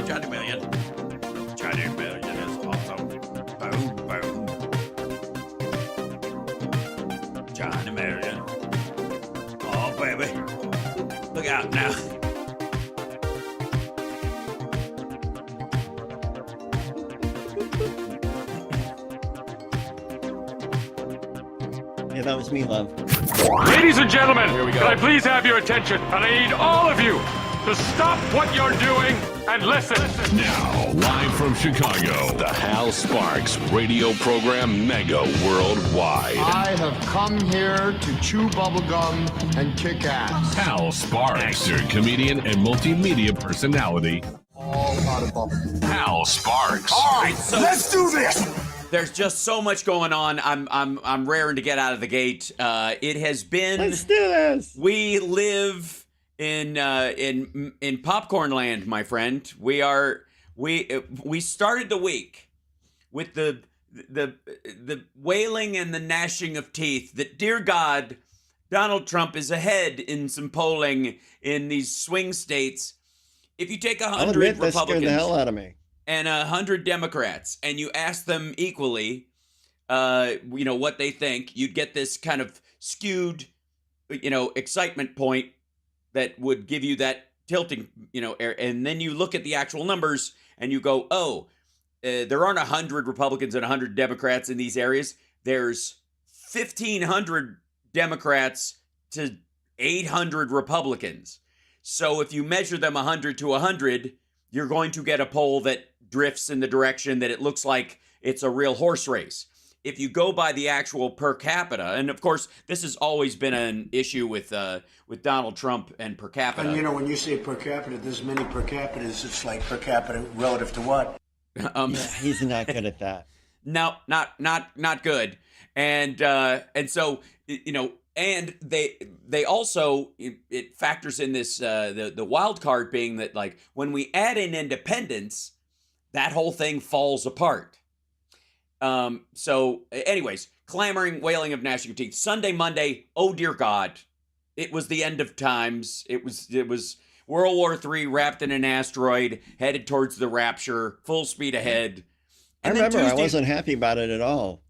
Johnny Million. Johnny Million is awesome. Boom, boom. Johnny Million. Oh, baby. Look out now. Yeah, that was me, love. Ladies and gentlemen, can I please have your attention? And I need all of you to stop what you're doing and listen. Now, live from Chicago, the Hal Sparks radio program Mega Worldwide. I have come here to chew bubblegum and kick ass. Hal Sparks, actor, comedian, and multimedia personality. All out of bubble. Hal Sparks. All right, so Let's do this! there's just so much going on. I'm raring to get out of the gate. It has been. Let's do this. We live in popcorn land, my friend. We started the week with the wailing and the gnashing of teeth that, dear God, Donald Trump is ahead in some polling in these swing states. If you take I'll 100 admit that scared Republicans the hell out of me. and 100 Democrats, and you ask them equally, what they think, you'd get this kind of skewed, excitement point that would give you that tilting, and then you look at the actual numbers and you go, there aren't 100 Republicans and 100 Democrats in these areas. There's 1,500 Democrats to 800 Republicans. So if you measure them 100 to 100, you're going to get a poll that drifts in the direction that it looks like it's a real horse race. If you go by the actual per capita, and of course, this has always been an issue with Donald Trump and per capita. And when you say per capita, there's many per capitas. It's like per capita relative to what? Yeah, he's not good at that. No, not good. And so, and they also, it factors in this, the wild card being that, like, when we add in independents, that whole thing falls apart. So anyways, clamoring, wailing of gnashing of teeth. Sunday, Monday, oh dear God, it was the end of times. It was World War III wrapped in an asteroid, headed towards the Rapture, full speed ahead. I remember I wasn't happy about it at all.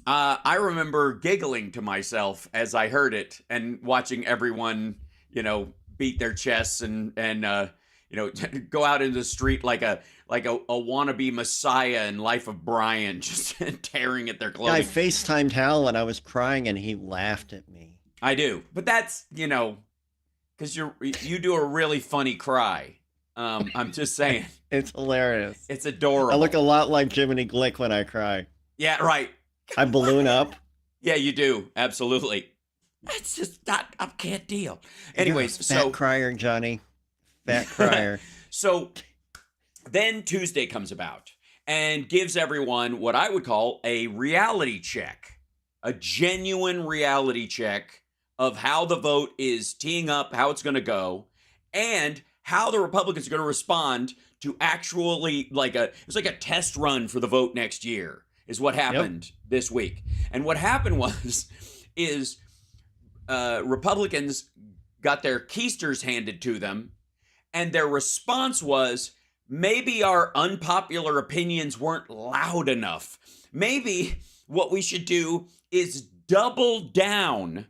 I remember giggling to myself as I heard it and watching everyone, beat their chests and go out into the street like a wannabe messiah in Life of Brian, just tearing at their clothing. Yeah, I FaceTimed Hal and I was crying and he laughed at me. I do, but that's because you do a really funny cry. I'm just saying, It's hilarious. it's adorable. I look a lot like Jiminy Glick when I cry. Yeah, right. I balloon up. Yeah, you do. Absolutely. That's just not, I can't deal. Anyways, You're a fat crier, Johnny. Fat crier. So then Tuesday comes about and gives everyone what I would call a reality check, a genuine reality check of how the vote is teeing up, how it's going to go, and how the Republicans are going to respond to actually it was like a test run for the vote next year is what happened this week. And what happened is Republicans got their keisters handed to them, and their response was, maybe our unpopular opinions weren't loud enough. Maybe what we should do is double down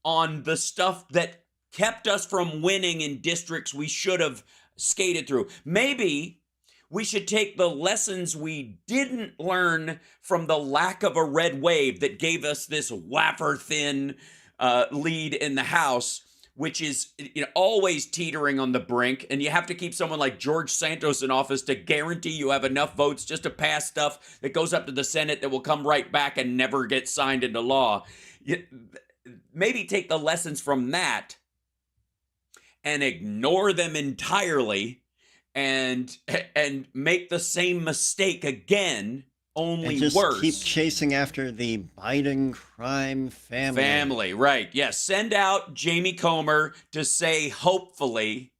on the stuff that kept us from winning in districts we should have skated through. Maybe we should take the lessons we didn't learn from the lack of a red wave that gave us this wafer-thin lead in the House, which is always teetering on the brink, and you have to keep someone like George Santos in office to guarantee you have enough votes just to pass stuff that goes up to the Senate that will come right back and never get signed into law. Maybe take the lessons from that and ignore them entirely and make the same mistake again, only and just worse. Keep chasing after the Biden crime family. Family, right. Yes. Send out Jamie Comer to say, hopefully,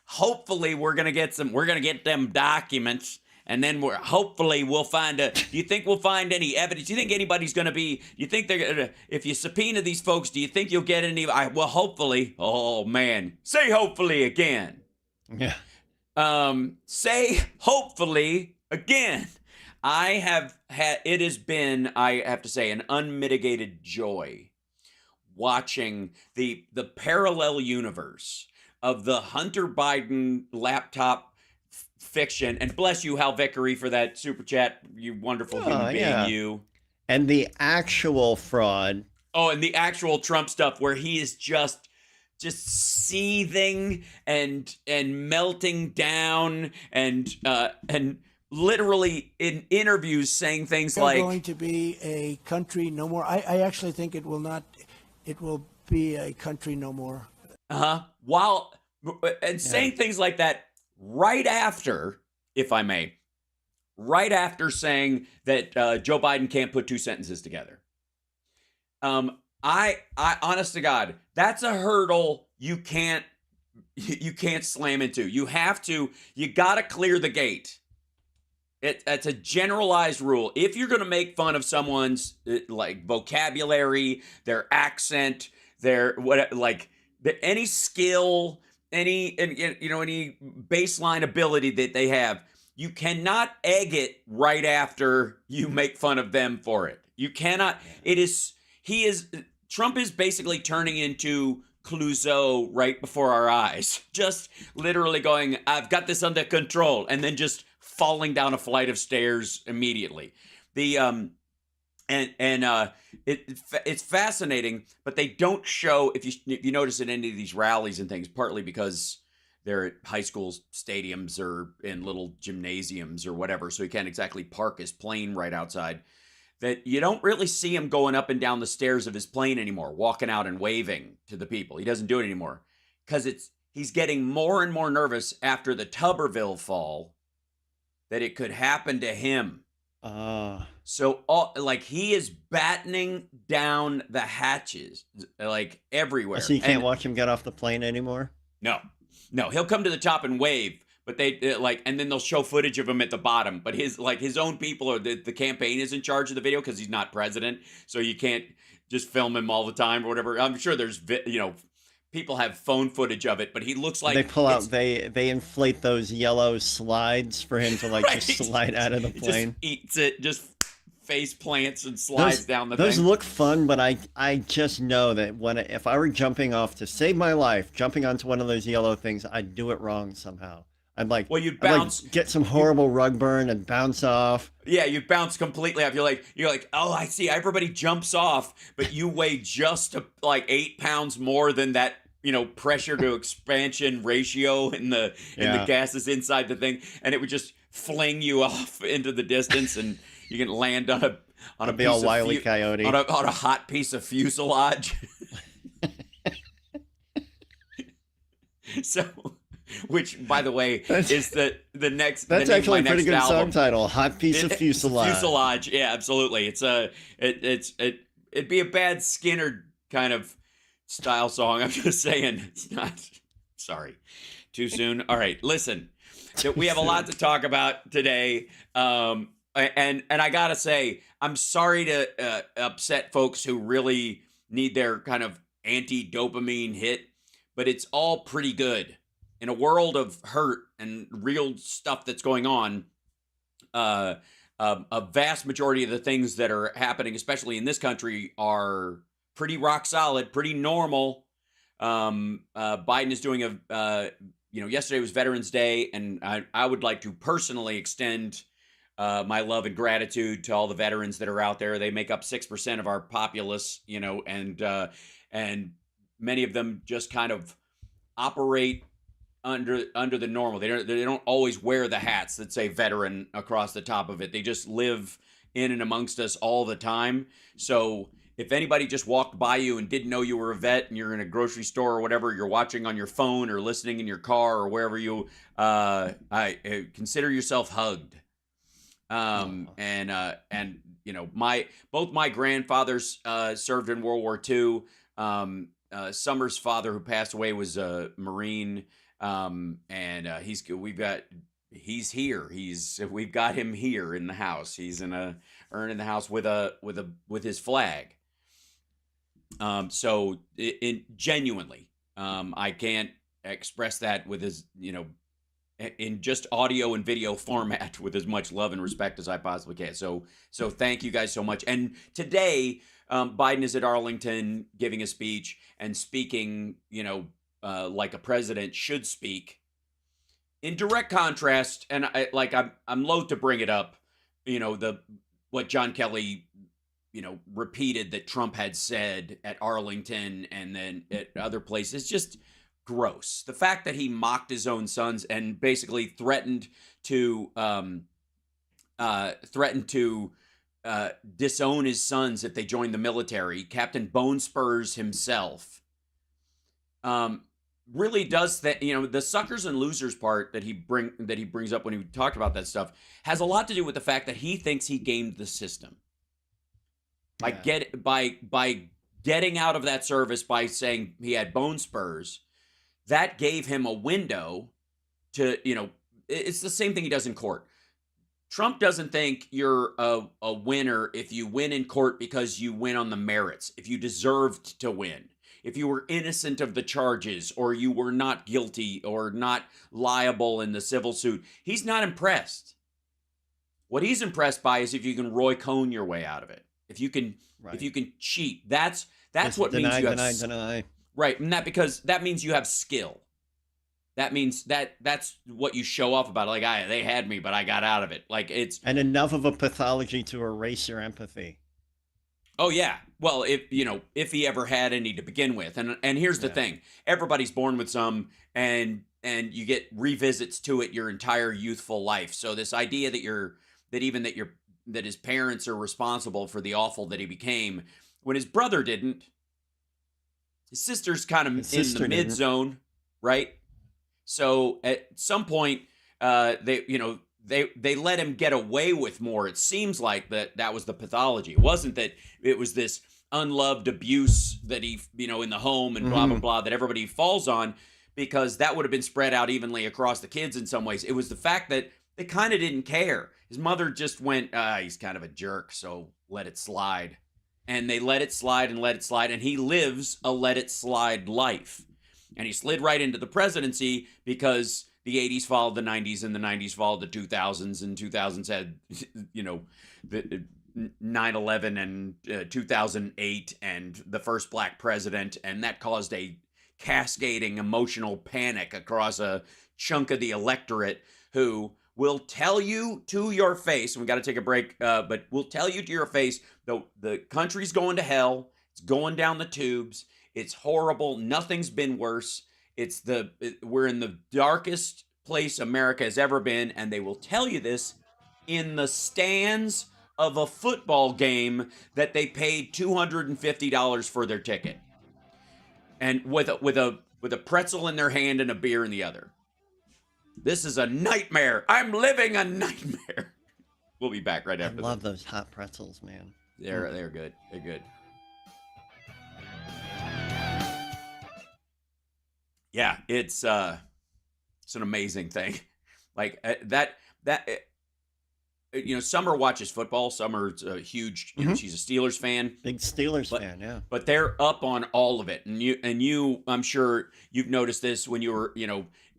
hopefully we're going to get them documents And then hopefully we'll find do you think we'll find any evidence? Do you think anybody's going to be, you think they're going to, if you subpoena these folks, do you think you'll get any, well, hopefully, oh man, say hopefully again. Yeah. Say hopefully again. It has been, I have to say, an unmitigated joy watching the parallel universe of the Hunter Biden laptop fiction. And bless you, Hal Vickery, for that super chat. You wonderful human being, you. And the actual fraud. Oh, and the actual Trump stuff where he is just seething and melting down and literally in interviews saying things like, going to be a country no more. I actually think it will not. It will be a country no more. Saying things like that right after, if I may, right after saying that Joe Biden can't put two sentences together. I honest to God, that's a hurdle you can't slam into. You got to clear the gate. That's a generalized rule. If you're going to make fun of someone's like vocabulary, their accent, any skill, any baseline ability that they have, you cannot egg it right after you make fun of them for it. You cannot. Trump is basically turning into Clouseau right before our eyes, just literally going, I've got this under control, and then just falling down a flight of stairs immediately. It's fascinating, but they don't show, if you notice in any of these rallies and things, partly because they're at high school stadiums or in little gymnasiums or whatever, so he can't exactly park his plane right outside, that you don't really see him going up and down the stairs of his plane anymore, walking out and waving to the people. He doesn't do it anymore because he's getting more and more nervous after the Tuberville fall that it could happen to him. So he is battening down the hatches like everywhere. So you can't watch him get off the plane anymore? No, he'll come to the top and wave. But and then they'll show footage of him at the bottom. But his own people or the campaign is in charge of the video because he's not president. So you can't just film him all the time or whatever. I'm sure there's, people have phone footage of it, but he looks like they pull out, they inflate those yellow slides for him to right. just slide out of the plane. He just eats it, just face plants and slides down the those thing. Those look fun, but I just know that if I were jumping off to save my life, jumping onto one of those yellow things, I'd do it wrong somehow. I'd you'd bounce, get some horrible rug burn and bounce off. Yeah, you'd bounce completely off. You're like, oh, I see. Everybody jumps off, but you weigh just 8 pounds more than that, pressure to expansion ratio in the gases inside the thing, and it would just fling you off into the distance, and you can land on a piece of Wile E. Coyote on a hot piece of fuselage. So. Which, by the way, is the next. That's actually a pretty good song title. Hot piece of fuselage. Fuselage, yeah, absolutely. It'd be a bad Skinner kind of style song. I'm just saying, it's not. Sorry, too soon. All right, listen, we have a lot to talk about today, and I gotta say, I'm sorry to upset folks who really need their kind of anti-dopamine hit, but it's all pretty good. In a world of hurt and real stuff that's going on, a vast majority of the things that are happening, especially in this country, are pretty rock solid, pretty normal. Biden is doing yesterday was Veterans Day, and I would like to personally extend my love and gratitude to all the veterans that are out there. They make up 6% of our populace, and many of them just kind of operate under the normal. They don't always wear the hats that say veteran across the top of it. They just live in and amongst us all the time. So if anybody just walked by you and didn't know you were a vet and you're in a grocery store or whatever, you're watching on your phone or listening in your car or wherever you consider yourself hugged. Both my grandfathers served in World War II. Summer's father, who passed away, was a Marine. We've got he's here. We've got him here in the house. He's in a urn in the house with his flag. So genuinely, I can't express that with as, in just audio and video format with as much love and respect as I possibly can. So thank you guys so much. And today, Biden is at Arlington giving a speech and speaking, like a president should speak. In direct contrast, and I'm loath to bring it up, what John Kelly, repeated that Trump had said at Arlington and then at other places, just gross. The fact that he mocked his own sons and basically threatened to disown his sons if they joined the military. Captain Bone Spurs himself. Really does that, the suckers and losers part that he brings up when he talked about that stuff has a lot to do with the fact that he thinks he gamed the system by getting out of that service, by saying he had bone spurs. That gave him a window to, it's the same thing he does in court. Trump doesn't think you're a winner if you win in court because you win on the merits, if you deserved to win, if you were innocent of the charges, or you were not guilty or not liable in the civil suit. He's not impressed. What he's impressed by is if you can Roy Cohn your way out of it. If you can cheat. That's what means you have deny. Right, and that means you have skill. That means that's what you show off about. Like, they had me, but I got out of it. Like, it's and enough of a pathology to erase your empathy. Oh yeah. Well, if he ever had any to begin with, and here's the thing: everybody's born with some, and you get revisits to it your entire youthful life. So this idea that his parents are responsible for the awful that he became, when his brother didn't. His sister's kind of in the mid zone, right? So at some point, they let him get away with more. It seems like that was the pathology. It wasn't that it was this unloved abuse that he, in the home and blah, blah, blah, that everybody falls on, because that would have been spread out evenly across the kids in some ways. It was the fact that they kind of didn't care. His mother just went, he's kind of a jerk, so let it slide. And they let it slide and let it slide, and he lives a let it slide life. And he slid right into the presidency because the 80s followed the 90s, and the 90s followed the 2000s, and 2000s had, the 9/11 and 2008 and the first black president, and that caused a cascading emotional panic across a chunk of the electorate who will tell you to your face, and we got to take a break, but will tell you to your face, the country's going to hell, it's going down the tubes, it's horrible, nothing's been worse, we're in the darkest place America has ever been, and they will tell you this in the stands of a football game that they paid $250 for their ticket, and with a pretzel in their hand and a beer in the other. This is a nightmare. I'm living a nightmare. We'll be back right after. I love those hot pretzels, man. They're good. They're good. Yeah, it's an amazing thing. Like Summer watches football. Summer's a huge, she's a Steelers fan. Big Steelers fan, yeah. But they're up on all of it. And you, I'm sure you've noticed this when you were,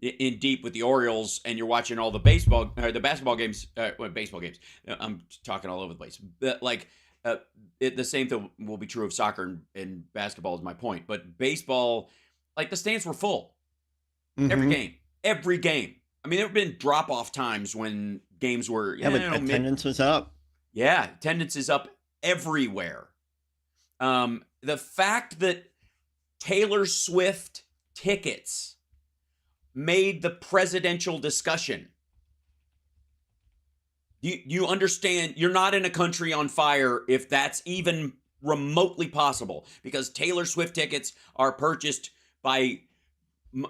in deep with the Orioles and you're watching all the basketball games, baseball games. I'm talking all over the place. But the same thing will be true of soccer and basketball is my point. But baseball, the stands were full. Every game. I mean, there have been drop-off times when games were... but attendance was up. Yeah, attendance is up everywhere. The fact that Taylor Swift tickets made the presidential discussion. You understand, you're not in a country on fire if that's even remotely possible, because Taylor Swift tickets are purchased by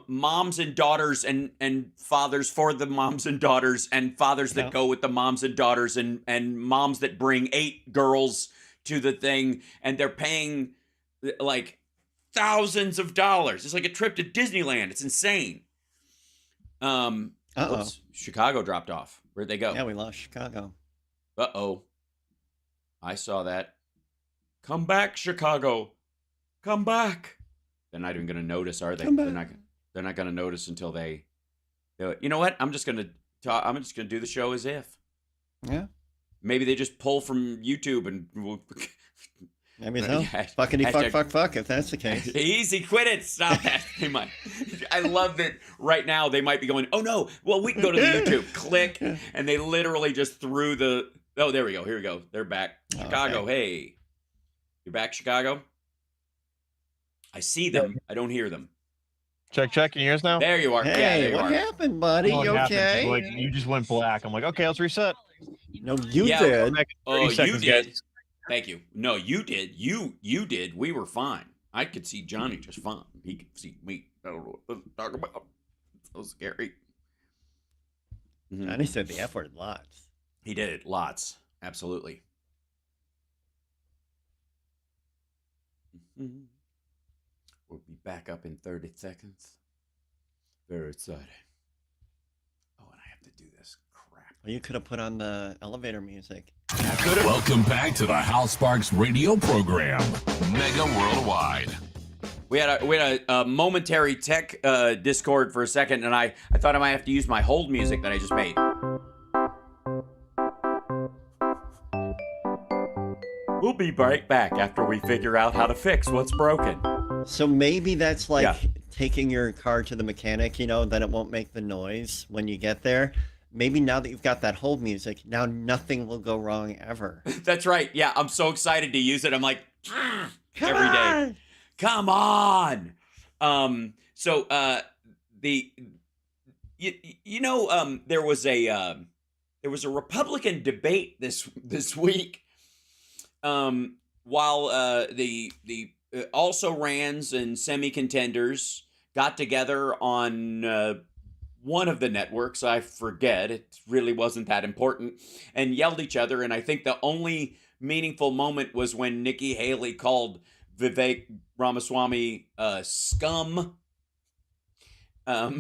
moms and daughters and fathers for the moms and daughters and fathers that go with the moms and daughters and moms that bring 8 girls to the thing, and they're paying thousands of dollars. It's like a trip to Disneyland. It's insane. Uh-oh. Oops, Chicago dropped off. Where'd they go? Yeah, we lost Chicago. Uh-oh. I saw that. Come back, Chicago. Come back. They're not even going to notice, are they? Come back. They're not going to notice until they do it. You know what? I'm just going to do the show as if. Yeah. Maybe they just pull from YouTube and Maybe so. Yeah, Fuckity hashtag- fuck, if that's the case. Easy, quit it. Stop that. They might. I love that right now they might be going, oh no, well, we can go to the YouTube. Click. And they literally just threw the. Oh, there we go. Here we go. They're back. Chicago. Okay. Hey. You're back, Chicago? I see them. I don't hear them. Check. Can you hear us now? There you are. Yeah, Hey, there you what are. happened, buddy? What You happened? okay? Like, you just went black. I'm like, okay, let's reset. No, you Yeah. did. Oh, 30 you seconds, did. guys. Thank you. No, you did. You did. We were fine. I could see Johnny just fine. He could see me. I don't know what to talk about. It's so scary. Mhm. Johnny said the F word lots. He did it lots. Absolutely. Mhm. We'll be back up in 30 seconds. Very exciting. Oh, and I have to do this crap. Well, you could have put on the elevator music. Welcome back to the Hal Sparks radio program, Mega Worldwide. We had a momentary tech discord for a second, and I thought I might have to use my hold music that I just made. We'll be right back after we figure out how to fix what's broken. So maybe that's like Yeah. taking your car to the mechanic, then it won't make the noise when you get there. Maybe now that you've got that hold music, now nothing will go wrong ever. That's right. Yeah, I'm so excited to use it. I'm like, Come every day. on! Come on. There was a Republican debate this week. While the also rans and semi-contenders got together on one of the networks, I forget, it really wasn't that important, and yelled at each other. And I think the only meaningful moment was when Nikki Haley called Vivek Ramaswamy scum.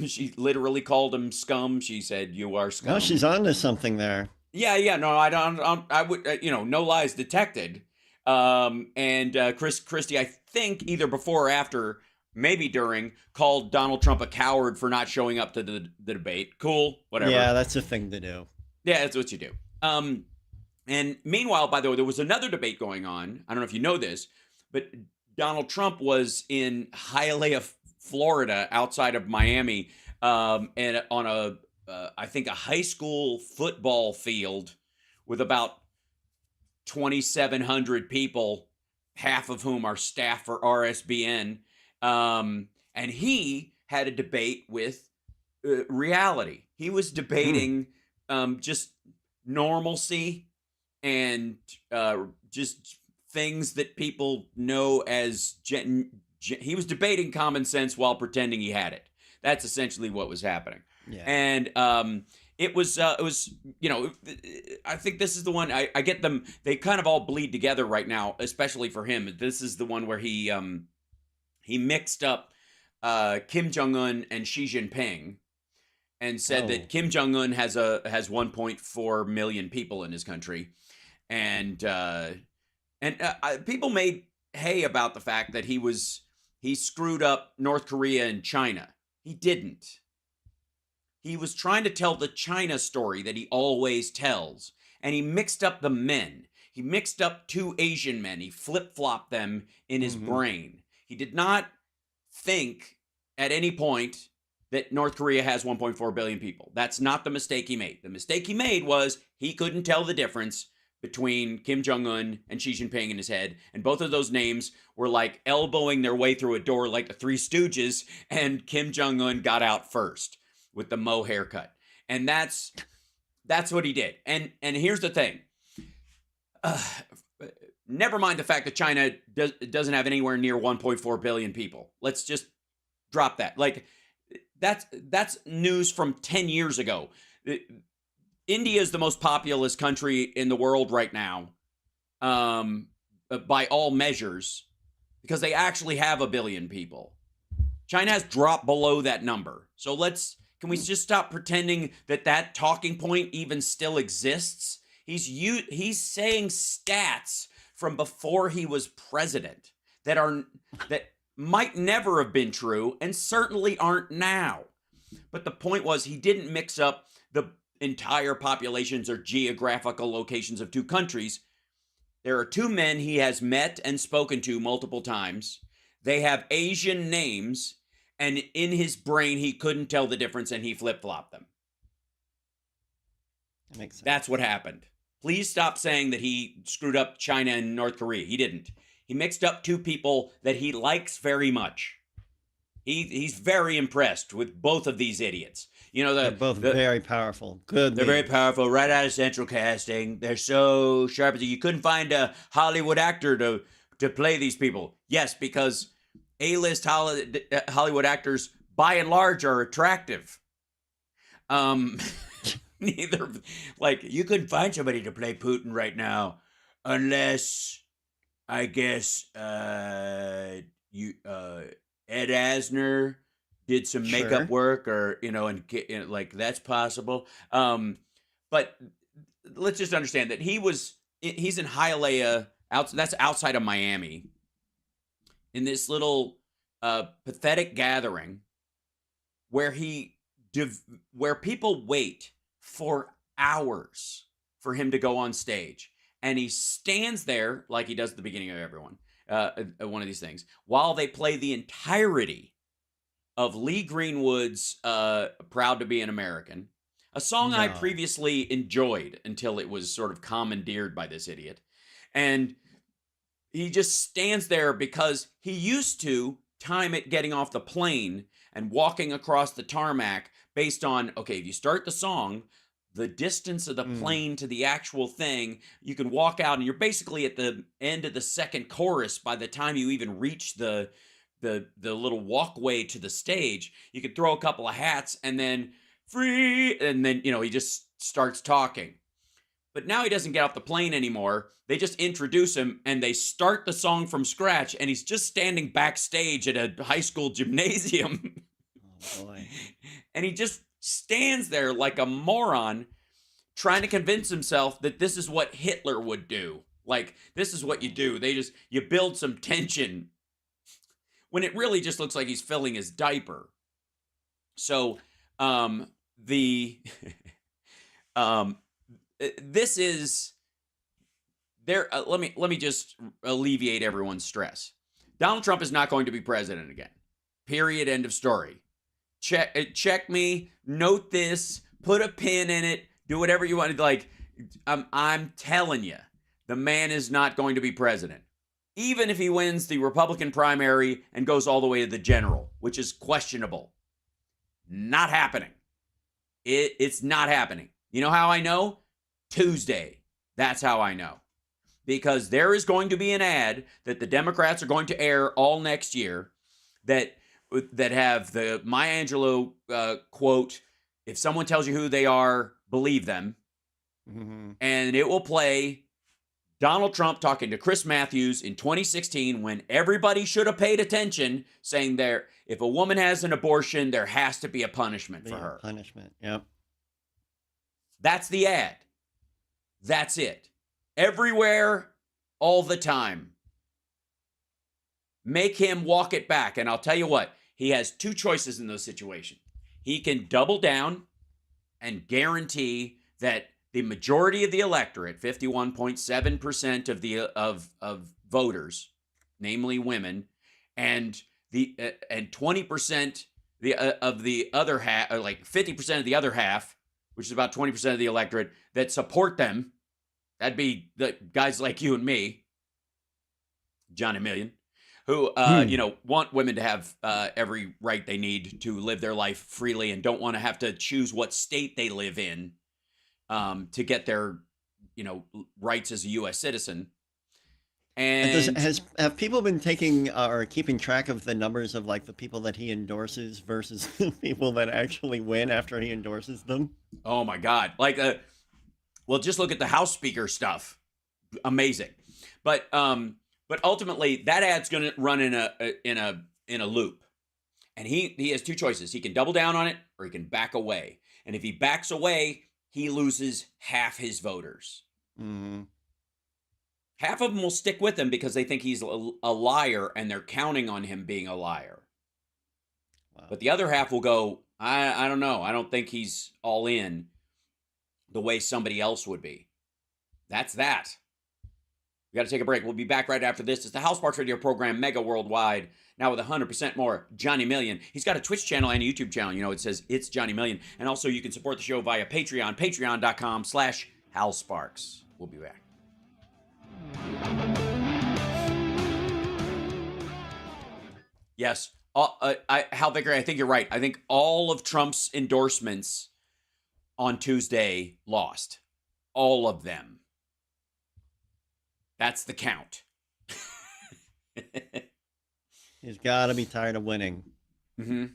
She literally called him scum. She said, "You are scum." No, she's on to something there. Yeah. No, I don't. I would, no lies detected. Christie, I think either before or after, maybe during, called Donald Trump a coward for not showing up to the debate. Cool, whatever. Yeah, that's a thing to do. Yeah, that's what you do. And meanwhile, by the way, there was another debate going on. I don't know if you know this, but Donald Trump was in Hialeah, Florida, outside of Miami, and on I think a high school football field with about 2,700 people, half of whom are staff for RSBN. And he had a debate with reality. He was debating just normalcy and just things that people know as he was debating common sense while pretending he had it. That's essentially what was happening. Yeah. And it was I think this is the one I get them. They kind of all bleed together right now, especially for him. This is the one where he mixed up Kim Jong-un and Xi Jinping and said that Kim Jong-un has 1.4 million people in his country, and people made hay about the fact that he screwed up North Korea and China. He didn't. He was trying to tell the China story that he always tells, and he mixed up the men. He mixed up two Asian men. He flip-flopped them in his brain. He did not think at any point that North Korea has 1.4 billion people. That's not the mistake he made. The mistake he made was he couldn't tell the difference between Kim Jong-un and Xi Jinping in his head, and both of those names were like elbowing their way through a door like the Three Stooges, and Kim Jong-un got out first with the Mo haircut. And that's what he did. And here's the thing. Never mind the fact that China doesn't have anywhere near 1.4 billion people. Let's just drop that. Like, that's news from 10 years ago. India is the most populous country in the world right now, by all measures, because they actually have 1 billion people. China has dropped below that number. So let's Can we just stop pretending that that talking point even still exists? He's saying stats from before he was president that might never have been true and certainly aren't now. But the point was, he didn't mix up the entire populations or geographical locations of two countries. There are two men he has met and spoken to multiple times. They have Asian names, and in his brain, he couldn't tell the difference, and he flip-flopped them. That makes sense. That's what happened. Please stop saying that he screwed up China and North Korea. He didn't. He mixed up two people that he likes very much. He's very impressed with both of these idiots. You know, They're both very powerful. Good. They're very powerful, right out of Central Casting. They're so sharp. You couldn't find a Hollywood actor to play these people. Yes, because A-list Hollywood actors, by and large, are attractive. Neither, like, you couldn't find somebody to play Putin right now, unless, I guess, Ed Asner did some makeup work, or and like that's possible. But let's just understand that he's in Hialeah, that's outside of Miami, in this little pathetic gathering where where people wait for hours for him to go on stage, and he stands there like he does at the beginning of one of these things, while they play the entirety of Lee Greenwood's Proud to Be an American, a song I previously enjoyed until it was sort of commandeered by this idiot. And he just stands there because he used to time it getting off the plane and walking across the tarmac based on, okay, if you start the song, the distance of the plane to the actual thing, you can walk out and you're basically at the end of the second chorus by the time you even reach the little walkway to the stage. You could throw a couple of hats and then free, and then, he just starts talking. But now he doesn't get off the plane anymore. They just introduce him and they start the song from scratch, and he's just standing backstage at a high school gymnasium. Oh boy. And he just stands there like a moron trying to convince himself that this is what Hitler would do. Like, this is what you do. You build some tension when it really just looks like he's filling his diaper. So, this is there. Let me just alleviate everyone's stress. Donald Trump is not going to be president again. Period. End of story. Check me. Note this. Put a pin in it. Do whatever you want. Like, I'm telling you, the man is not going to be president. Even if he wins the Republican primary and goes all the way to the general, which is questionable. Not happening. It's not happening. You know how I know? Tuesday. That's how I know. Because there is going to be an ad that the Democrats are going to air all next year that have the Maya Angelou quote, "If someone tells you who they are, believe them." Mm-hmm. And it will play Donald Trump talking to Chris Matthews in 2016 when everybody should have paid attention, saying if a woman has an abortion, there has to be a punishment for her. Punishment, yep. That's the ad. That's it. Everywhere, all the time. Make him walk it back. And I'll tell you what, he has two choices in those situations. He can double down and guarantee that the majority of the electorate, 51.7% of voters, namely women, and 20% of the other half, or like 50% of the other half, which is about 20% of the electorate, that support them. That'd be the guys like you and me, John Emilion, who want women to have every right they need to live their life freely and don't want to have to choose what state they live in to get their rights as a U.S. citizen. And have people been taking or keeping track of the numbers of like the people that he endorses versus the people that actually win after he endorses them? Oh my God! Like, well, just look at the House Speaker stuff. Amazing, but ultimately that ad's going to run in a loop, And he has two choices. He can double down on it or he can back away. And if he backs away, he loses half his voters. Mm-hmm. Half of them will stick with him because they think he's a liar and they're counting on him being a liar. Wow. But the other half will go, I don't know. I don't think he's all in the way somebody else would be. That's that. We got to take a break. We'll be back right after this. It's the House Sparks Radio program, Mega Worldwide. Now with 100% more Johnny Million. He's got a Twitch channel and a YouTube channel. You know, it says It's Johnny Million. And also you can support the show via Patreon, patreon.com/Hal Sparks. We'll be back. Yes. Hal Vicker, I think you're right. I think all of Trump's endorsements on Tuesday lost. All of them. That's the count. He's got to be tired of winning. Mm-hmm.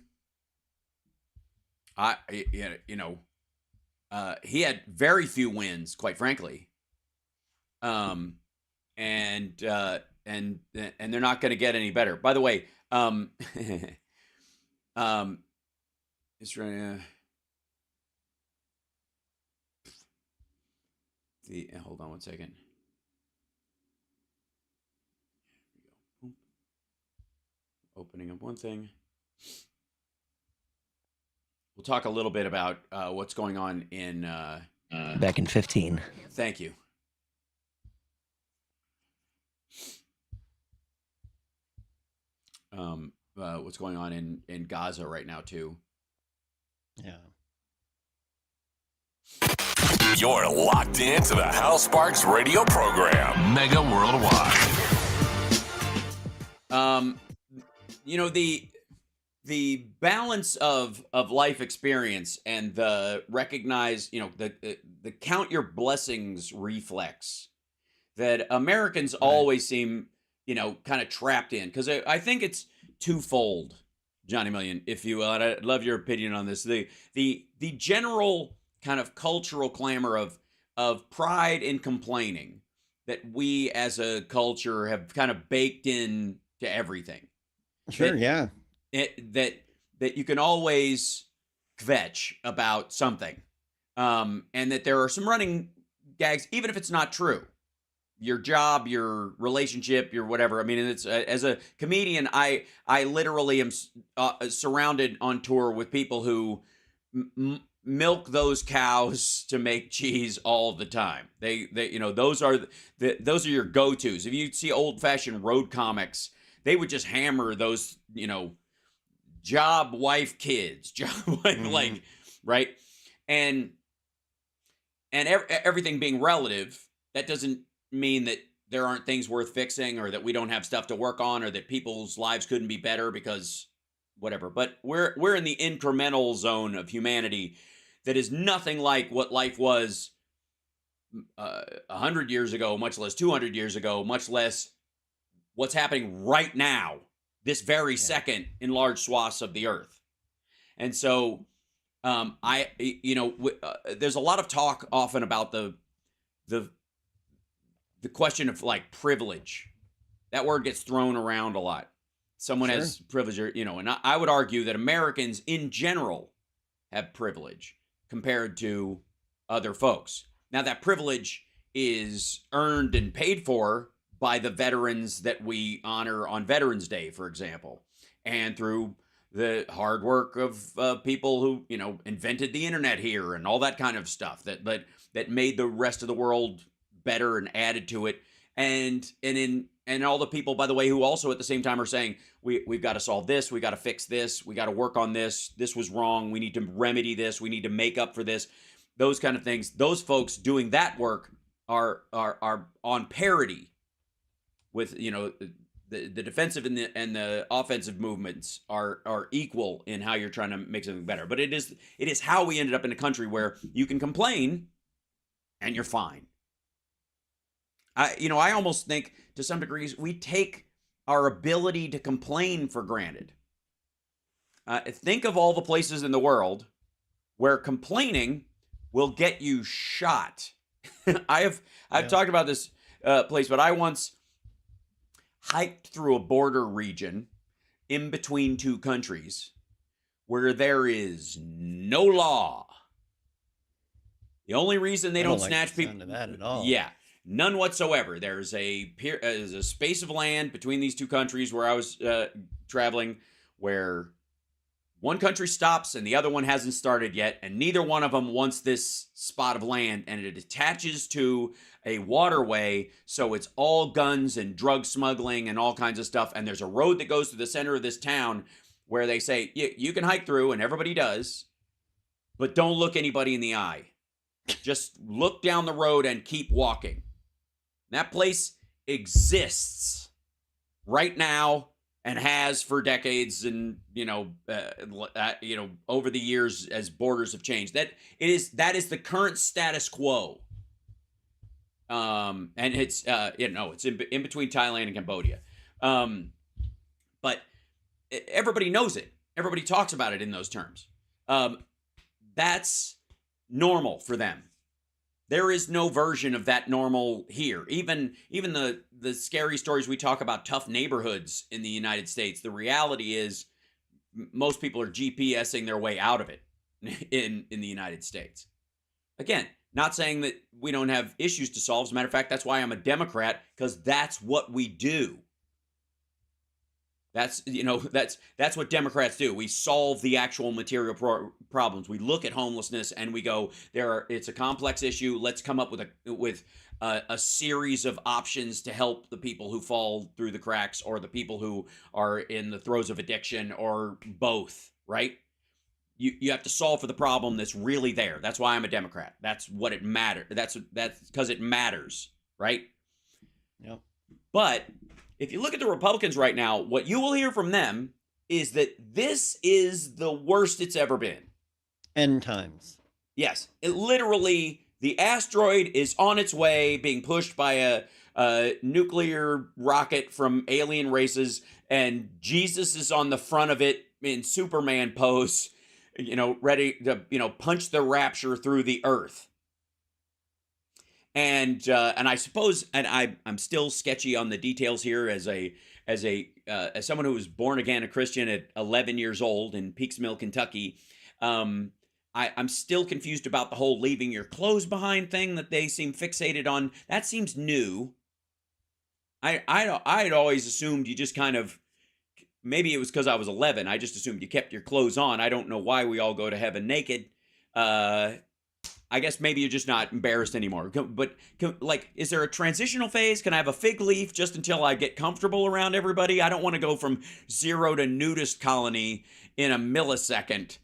He had very few wins, quite frankly. And they're not going to get any better. By the way, Israel. Hold on one second. Opening up one thing. We'll talk a little bit about what's going on in back in 15. Thank you. What's going on in Gaza right now too. Yeah. You're locked into the Hal Sparks radio program, Mega Worldwide. The balance of life experience and the recognize, the count your blessings reflex that Americans always seem, kind of trapped in. Because I think it's twofold, Johnny Million, if you will. And I'd love your opinion on this. The general kind of cultural clamor of pride in complaining that we as a culture have kind of baked in to everything. Sure, yeah. That you can always kvetch about something. And that there are some running gags, even if it's not true. Your job, your relationship, your whatever. I mean, it's as a comedian, I literally am surrounded on tour with people who milk those cows to make cheese all the time. They those are your go-tos. If you see old-fashioned road comics, they would just hammer those, job, wife, kids, like, right? And everything being relative, that doesn't mean that there aren't things worth fixing or that we don't have stuff to work on or that people's lives couldn't be better because whatever. But we're in the incremental zone of humanity that is nothing like what life was 100 years ago, much less 200 years ago, much less what's happening right now, this very second in large swaths of the earth. And so there's a lot of talk often about the question of like privilege. That word gets thrown around a lot. Someone has privilege, and I would argue that Americans in general have privilege compared to other folks. Now that privilege is earned and paid for by the veterans that we honor on Veterans Day, for example, and through the hard work of people who, invented the internet here and all that kind of stuff that made the rest of the world better and added to it. And all the people, by the way, who also at the same time are saying, we've got to solve this, we got to fix this, we got to work on this was wrong, we need to remedy this, we need to make up for this, those kind of things. Those folks doing that work are on parity with, the defensive and the offensive movements are equal in how you're trying to make something better. But it is how we ended up in a country where you can complain and you're fine. I almost think to some degrees we take our ability to complain for granted. Think of all the places in the world where complaining will get you shot. I've talked about this place, but I once hiked through a border region in between two countries where there is no law. The only reason they don't snatch people, that at all. Yeah, none whatsoever. There's a space of land between these two countries where I was traveling, where one country stops and the other one hasn't started yet, and neither one of them wants this spot of land, and it attaches to a waterway, so it's all guns and drug smuggling and all kinds of stuff. And there's a road that goes to the center of this town where they say you can hike through, and everybody does, but don't look anybody in the eye. Just look down the road and keep walking. That place exists right now and has for decades, and over the years as borders have changed. That is the current status quo. And it's it's in between Thailand and Cambodia. But everybody knows it. Everybody talks about it in those terms. That's normal for them. There is no version of that normal here. Even the scary stories we talk about, tough neighborhoods in the United States, the reality is most people are GPSing their way out of it in the United States. Again, not saying that we don't have issues to solve. As a matter of fact, that's why I'm a Democrat, because that's what we do. That's what Democrats do. We solve the actual material problems. We look at homelessness and we go, it's a complex issue. Let's come up with a series of options to help the people who fall through the cracks, or the people who are in the throes of addiction, or both, right? You have to solve for the problem that's really there. That's why I'm a Democrat. That's what it matters. That's because it matters, right? Yep. But if you look at the Republicans right now, what you will hear from them is that this is the worst it's ever been. End times. Yes. Literally, the asteroid is on its way, being pushed by a nuclear rocket from alien races, and Jesus is on the front of it in Superman pose, ready to, punch the rapture through the earth. And I suppose, and I'm still sketchy on the details here as someone who was born again a Christian at 11 years old in Peaksmill, Kentucky. I'm still confused about the whole leaving your clothes behind thing that they seem fixated on. That seems new. I'd always assumed you just kind of, maybe it was because I was 11. I just assumed you kept your clothes on. I don't know why we all go to heaven naked. I guess maybe you're just not embarrassed anymore. But, is there a transitional phase? Can I have a fig leaf just until I get comfortable around everybody? I don't want to go from zero to nudist colony in a millisecond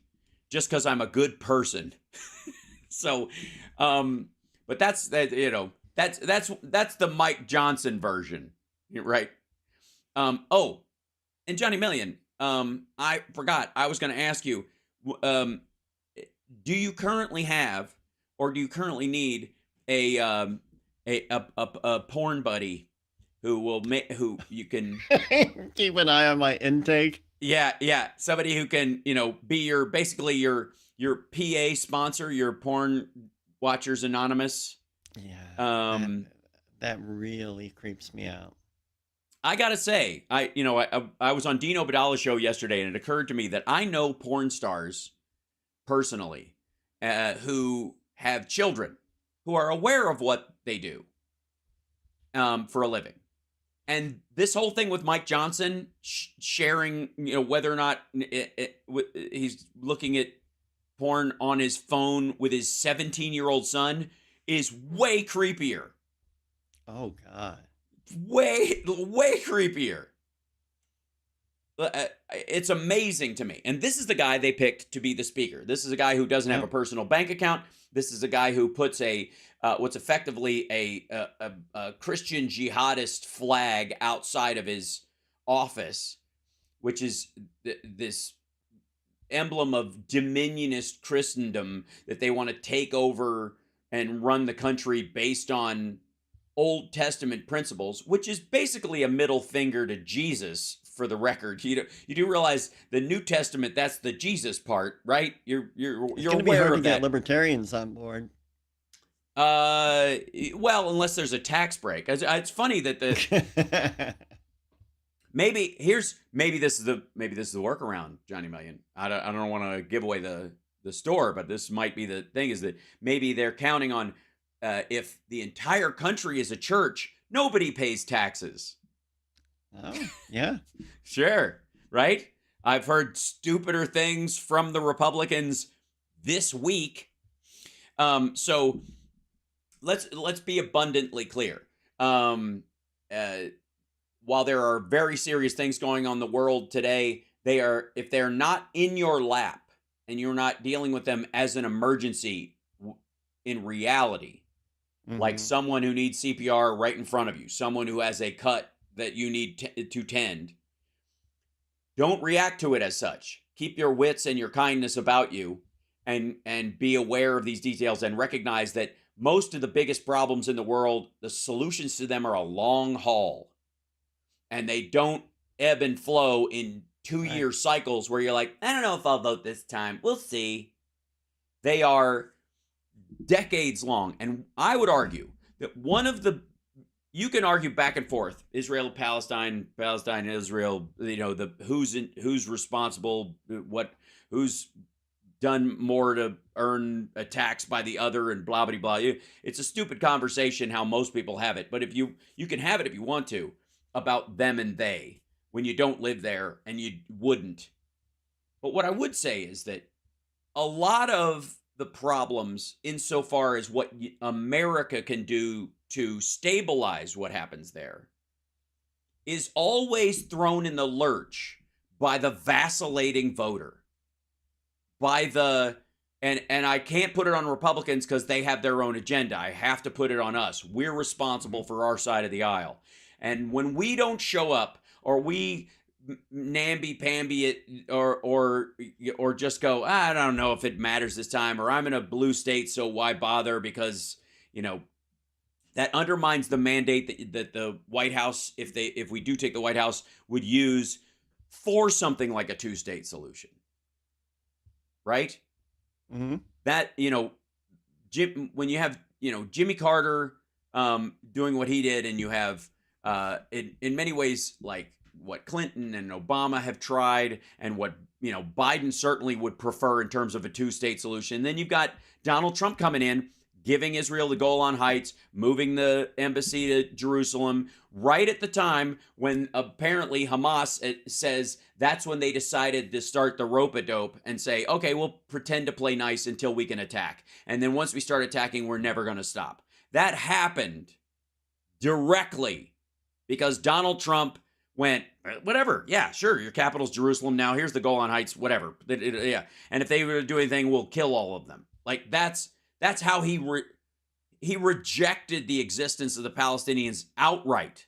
just because I'm a good person. So, but that's the Mike Johnson version, right? Oh, and Johnny Million, I forgot. I was going to ask you, do you currently have, or do you currently need a porn buddy who you can keep an eye on my intake? Yeah, somebody who can be your PA sponsor, your Porn Watchers Anonymous. Yeah, that really creeps me out. I gotta say, I was on Dino Badala's show yesterday, and it occurred to me that I know porn stars personally who have children who are aware of what they do for a living. And this whole thing with Mike Johnson sharing, whether or not he's looking at porn on his phone with his 17-year-old son is way creepier. Oh, God. Way creepier. It's amazing to me. And this is the guy they picked to be the speaker. This is a guy who doesn't have a personal bank account. This is a guy who puts what's effectively a Christian jihadist flag outside of his office, which is this emblem of dominionist Christendom that they want to take over and run the country based on Old Testament principles, which is basically a middle finger to Jesus. For the record, you do realize the New Testament, that's the Jesus part, right? You're aware of that. Get libertarians on board. Well, unless there's a tax break. It's funny that maybe this is the workaround, Johnny Million. I don't want to give away the store, but this might be the thing, is that maybe they're counting on if the entire country is a church, nobody pays taxes. Oh, yeah. Sure, right? I've heard stupider things from the Republicans this week. So let's be abundantly clear. While there are very serious things going on in the world today, if they're not in your lap and you're not dealing with them as an emergency in reality, like someone who needs CPR right in front of you, someone who has a cut that you need to tend, don't react to it as such. Keep your wits and your kindness about you, and be aware of these details, and recognize that most of the biggest problems in the world, the solutions to them are a long haul, and they don't ebb and flow in 2-year cycles where you're like, I don't know if I'll vote this time. We'll see. They are decades long. And I would argue that you can argue back and forth, Israel, Palestine, Israel, who's responsible, who's done more to earn attacks by the other, and blah, blah, blah. It's a stupid conversation how most people have it. But if you can have it if you want to, about them and they, when you don't live there, and you wouldn't. But what I would say is that a lot of the problems, insofar as what America can do to stabilize what happens there, is always thrown in the lurch by the vacillating voter. And I can't put it on Republicans because they have their own agenda. I have to put it on us. We're responsible for our side of the aisle. And when we don't show up, or we namby-pamby it, or just go, I don't know if it matters this time, or I'm in a blue state, so why bother? Because, that undermines the mandate that the White House, if we do take the White House, would use for something like a 2-state solution. Right? Mm-hmm. That, when you have, Jimmy Carter doing what he did, and you have, in many ways, like what Clinton and Obama have tried, and what, Biden certainly would prefer in terms of a 2-state solution. Then you've got Donald Trump coming in, giving Israel the Golan Heights, moving the embassy to Jerusalem, right at the time when apparently Hamas says that's when they decided to start the rope-a-dope and say, okay, we'll pretend to play nice until we can attack. And then once we start attacking, we're never going to stop. That happened directly because Donald Trump went, whatever, yeah, sure, your capital's Jerusalem now, here's the Golan Heights, whatever. Yeah. And if they were to do anything, we'll kill all of them. Like, that's how he rejected the existence of the Palestinians outright.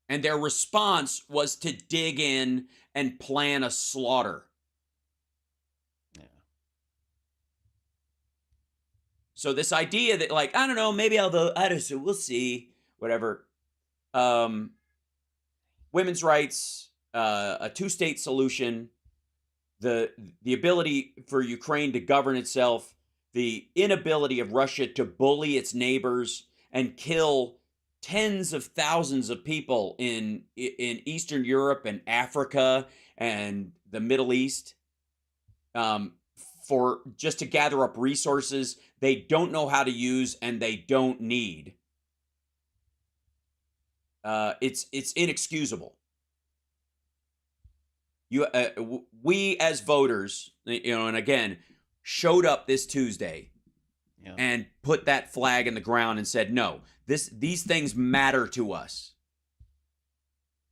And their response was to dig in and plan a slaughter. Yeah. So this idea that, like, I don't know, maybe I'll vote, I don't know, we'll see, whatever. Women's rights, a 2-state solution, the ability for Ukraine to govern itself, the inability of Russia to bully its neighbors and kill tens of thousands of people in Eastern Europe and Africa and the Middle East, for just to gather up resources they don't know how to use and they don't need. It's inexcusable. We as voters, and again, showed up this Tuesday and put that flag in the ground and said, no, these things matter to us.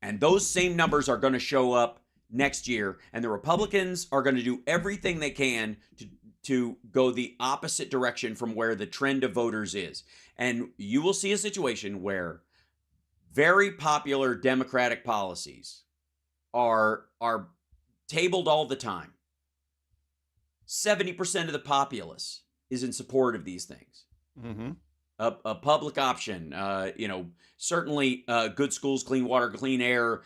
And those same numbers are going to show up next year. And the Republicans are going to do everything they can to go the opposite direction from where the trend of voters is. And you will see a situation where very popular Democratic policies are tabled all the time. 70% of the populace is in support of these things. Mm-hmm. A public option, certainly good schools, clean water, clean air,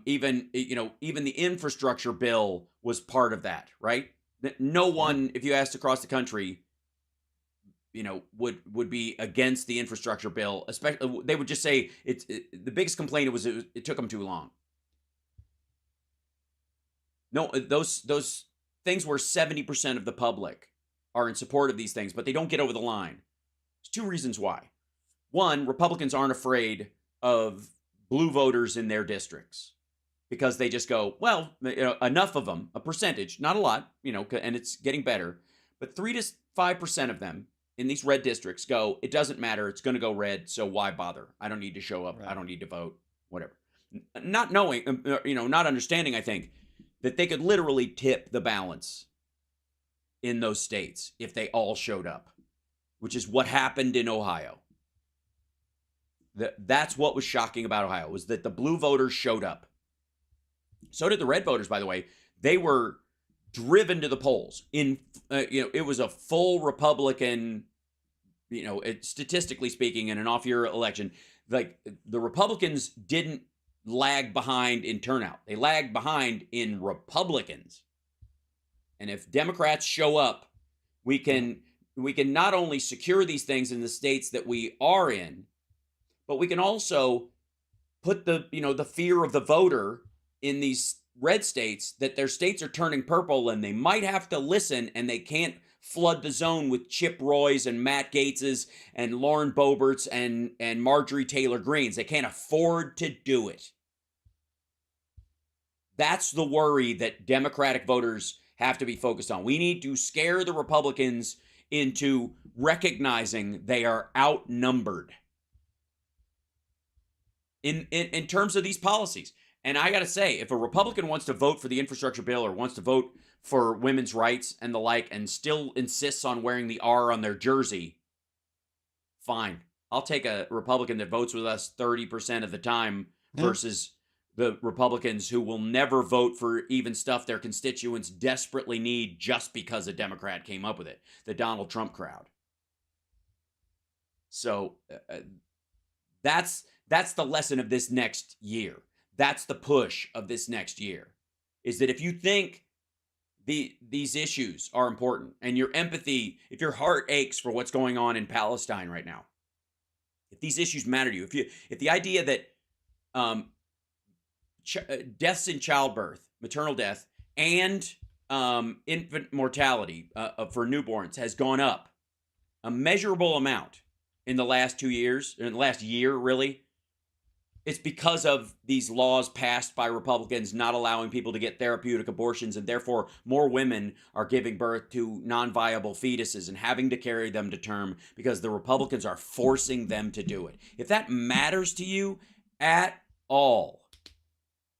even the infrastructure bill was part of that, right? No one, if you asked across the country, would be against the infrastructure bill. Especially, they would just say the biggest complaint was it took them too long. No, those things where 70% of the public are in support of these things, but they don't get over the line. There's two reasons why. One, Republicans aren't afraid of blue voters in their districts because they just go, well, enough of them, a percentage, not a lot, and it's getting better, but 3 to 5% of them in these red districts go, it doesn't matter, it's going to go red, so why bother? I don't need to show up, right. I don't need to vote, whatever. Not knowing, not understanding, I think, that they could literally tip the balance in those states if they all showed up, which is what happened in Ohio. That's what was shocking about Ohio, was that the blue voters showed up. So did the red voters, by the way. They were driven to the polls. It was a full Republican, statistically speaking, in an off-year election. Like, the Republicans didn't lag behind in turnout. They lagged behind in Republicans. And if Democrats show up, we can not only secure these things in the states that we are in, but we can also put the fear of the voter in these red states, that their states are turning purple and they might have to listen, and they can't flood the zone with Chip Roys and Matt Gaetzes and Lauren Boeberts and Marjorie Taylor Greens. They can't afford to do it. That's the worry that Democratic voters have to be focused on. We need to scare the Republicans into recognizing they are outnumbered in terms of these policies. And I got to say, if a Republican wants to vote for the infrastructure bill or wants to vote for women's rights and the like, and still insists on wearing the R on their jersey, fine. I'll take a Republican that votes with us 30% of the time versus the Republicans who will never vote for even stuff their constituents desperately need just because a Democrat came up with it. The Donald Trump crowd. So that's the lesson of this next year. That's the push of this next year, is that if you think these issues are important, and your empathy, if your heart aches for what's going on in Palestine right now, if these issues matter to you, if the idea that deaths in childbirth, maternal death, and infant mortality for newborns has gone up a measurable amount in the last 2 years, in the last year, really, it's because of these laws passed by Republicans not allowing people to get therapeutic abortions, and therefore more women are giving birth to non-viable fetuses and having to carry them to term because the Republicans are forcing them to do it. If that matters to you at all,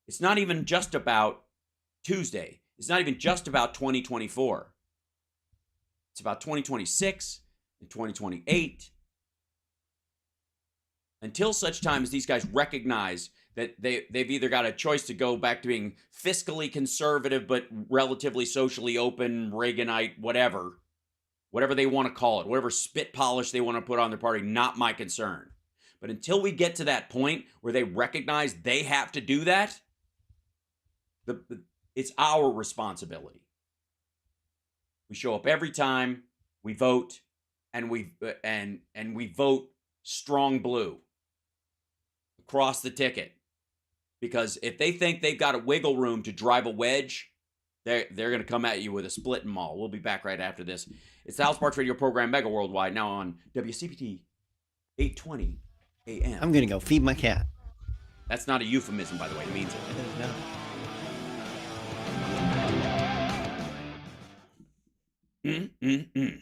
it's not even just about Tuesday. It's not even just about 2024. It's about 2026 and 2028. Until such time as these guys recognize that they've either got a choice to go back to being fiscally conservative but relatively socially open, Reaganite, whatever they want to call it, whatever spit polish they want to put on their party, not my concern. But until we get to that point where they recognize they have to do that, it's our responsibility. We show up every time, we vote, and we vote strong blue across the ticket, because if they think they've got a wiggle room to drive a wedge, they're going to come at you with a split and maul. We'll be back right after this. It's the Hal Sparks radio program, Megaworldwide, now on WCPT 820 AM. I'm going to go feed my cat. That's not a euphemism, by the way. It means it.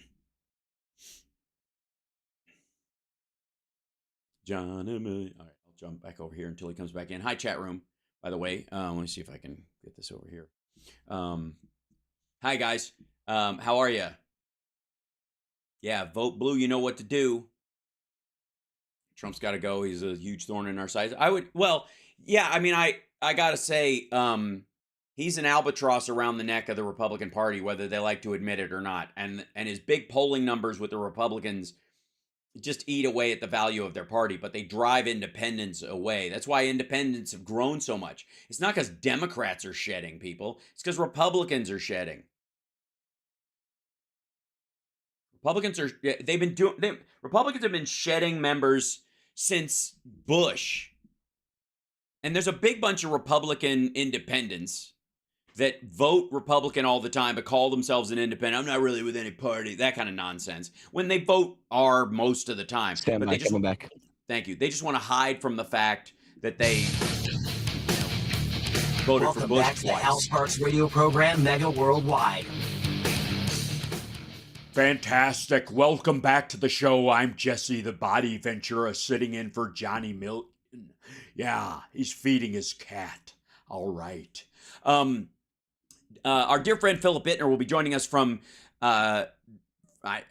John Emily. All right, I'll jump back over here until he comes back in. Hi, chat room, by the way. Let me see if I can get this over here. Hi, guys. How are you? Yeah, vote blue. You know what to do. Trump's got to go. He's a huge thorn in our side. I got to say, he's an albatross around the neck of the Republican Party, whether they like to admit it or not. And his big polling numbers with the Republicans just eat away at the value of their party, but they drive independents away. That's why independents have grown so much. It's not because Democrats are shedding people. It's because Republicans are shedding. Republicans have been shedding members since Bush. And there's a big bunch of Republican independents that vote Republican all the time, but call themselves an independent. I'm not really with any party, that kind of nonsense. When they vote R most of the time. Stand by, coming back. Thank you. They just want to hide from the fact that they voted for Bush. Welcome back to the Hal Sparks radio program, Mega Worldwide. Fantastic. Welcome back to the show. I'm Jesse the Body Ventura, sitting in for Johnny Milton. Yeah, he's feeding his cat. All right. Our dear friend Philip Bittner will be joining us from, I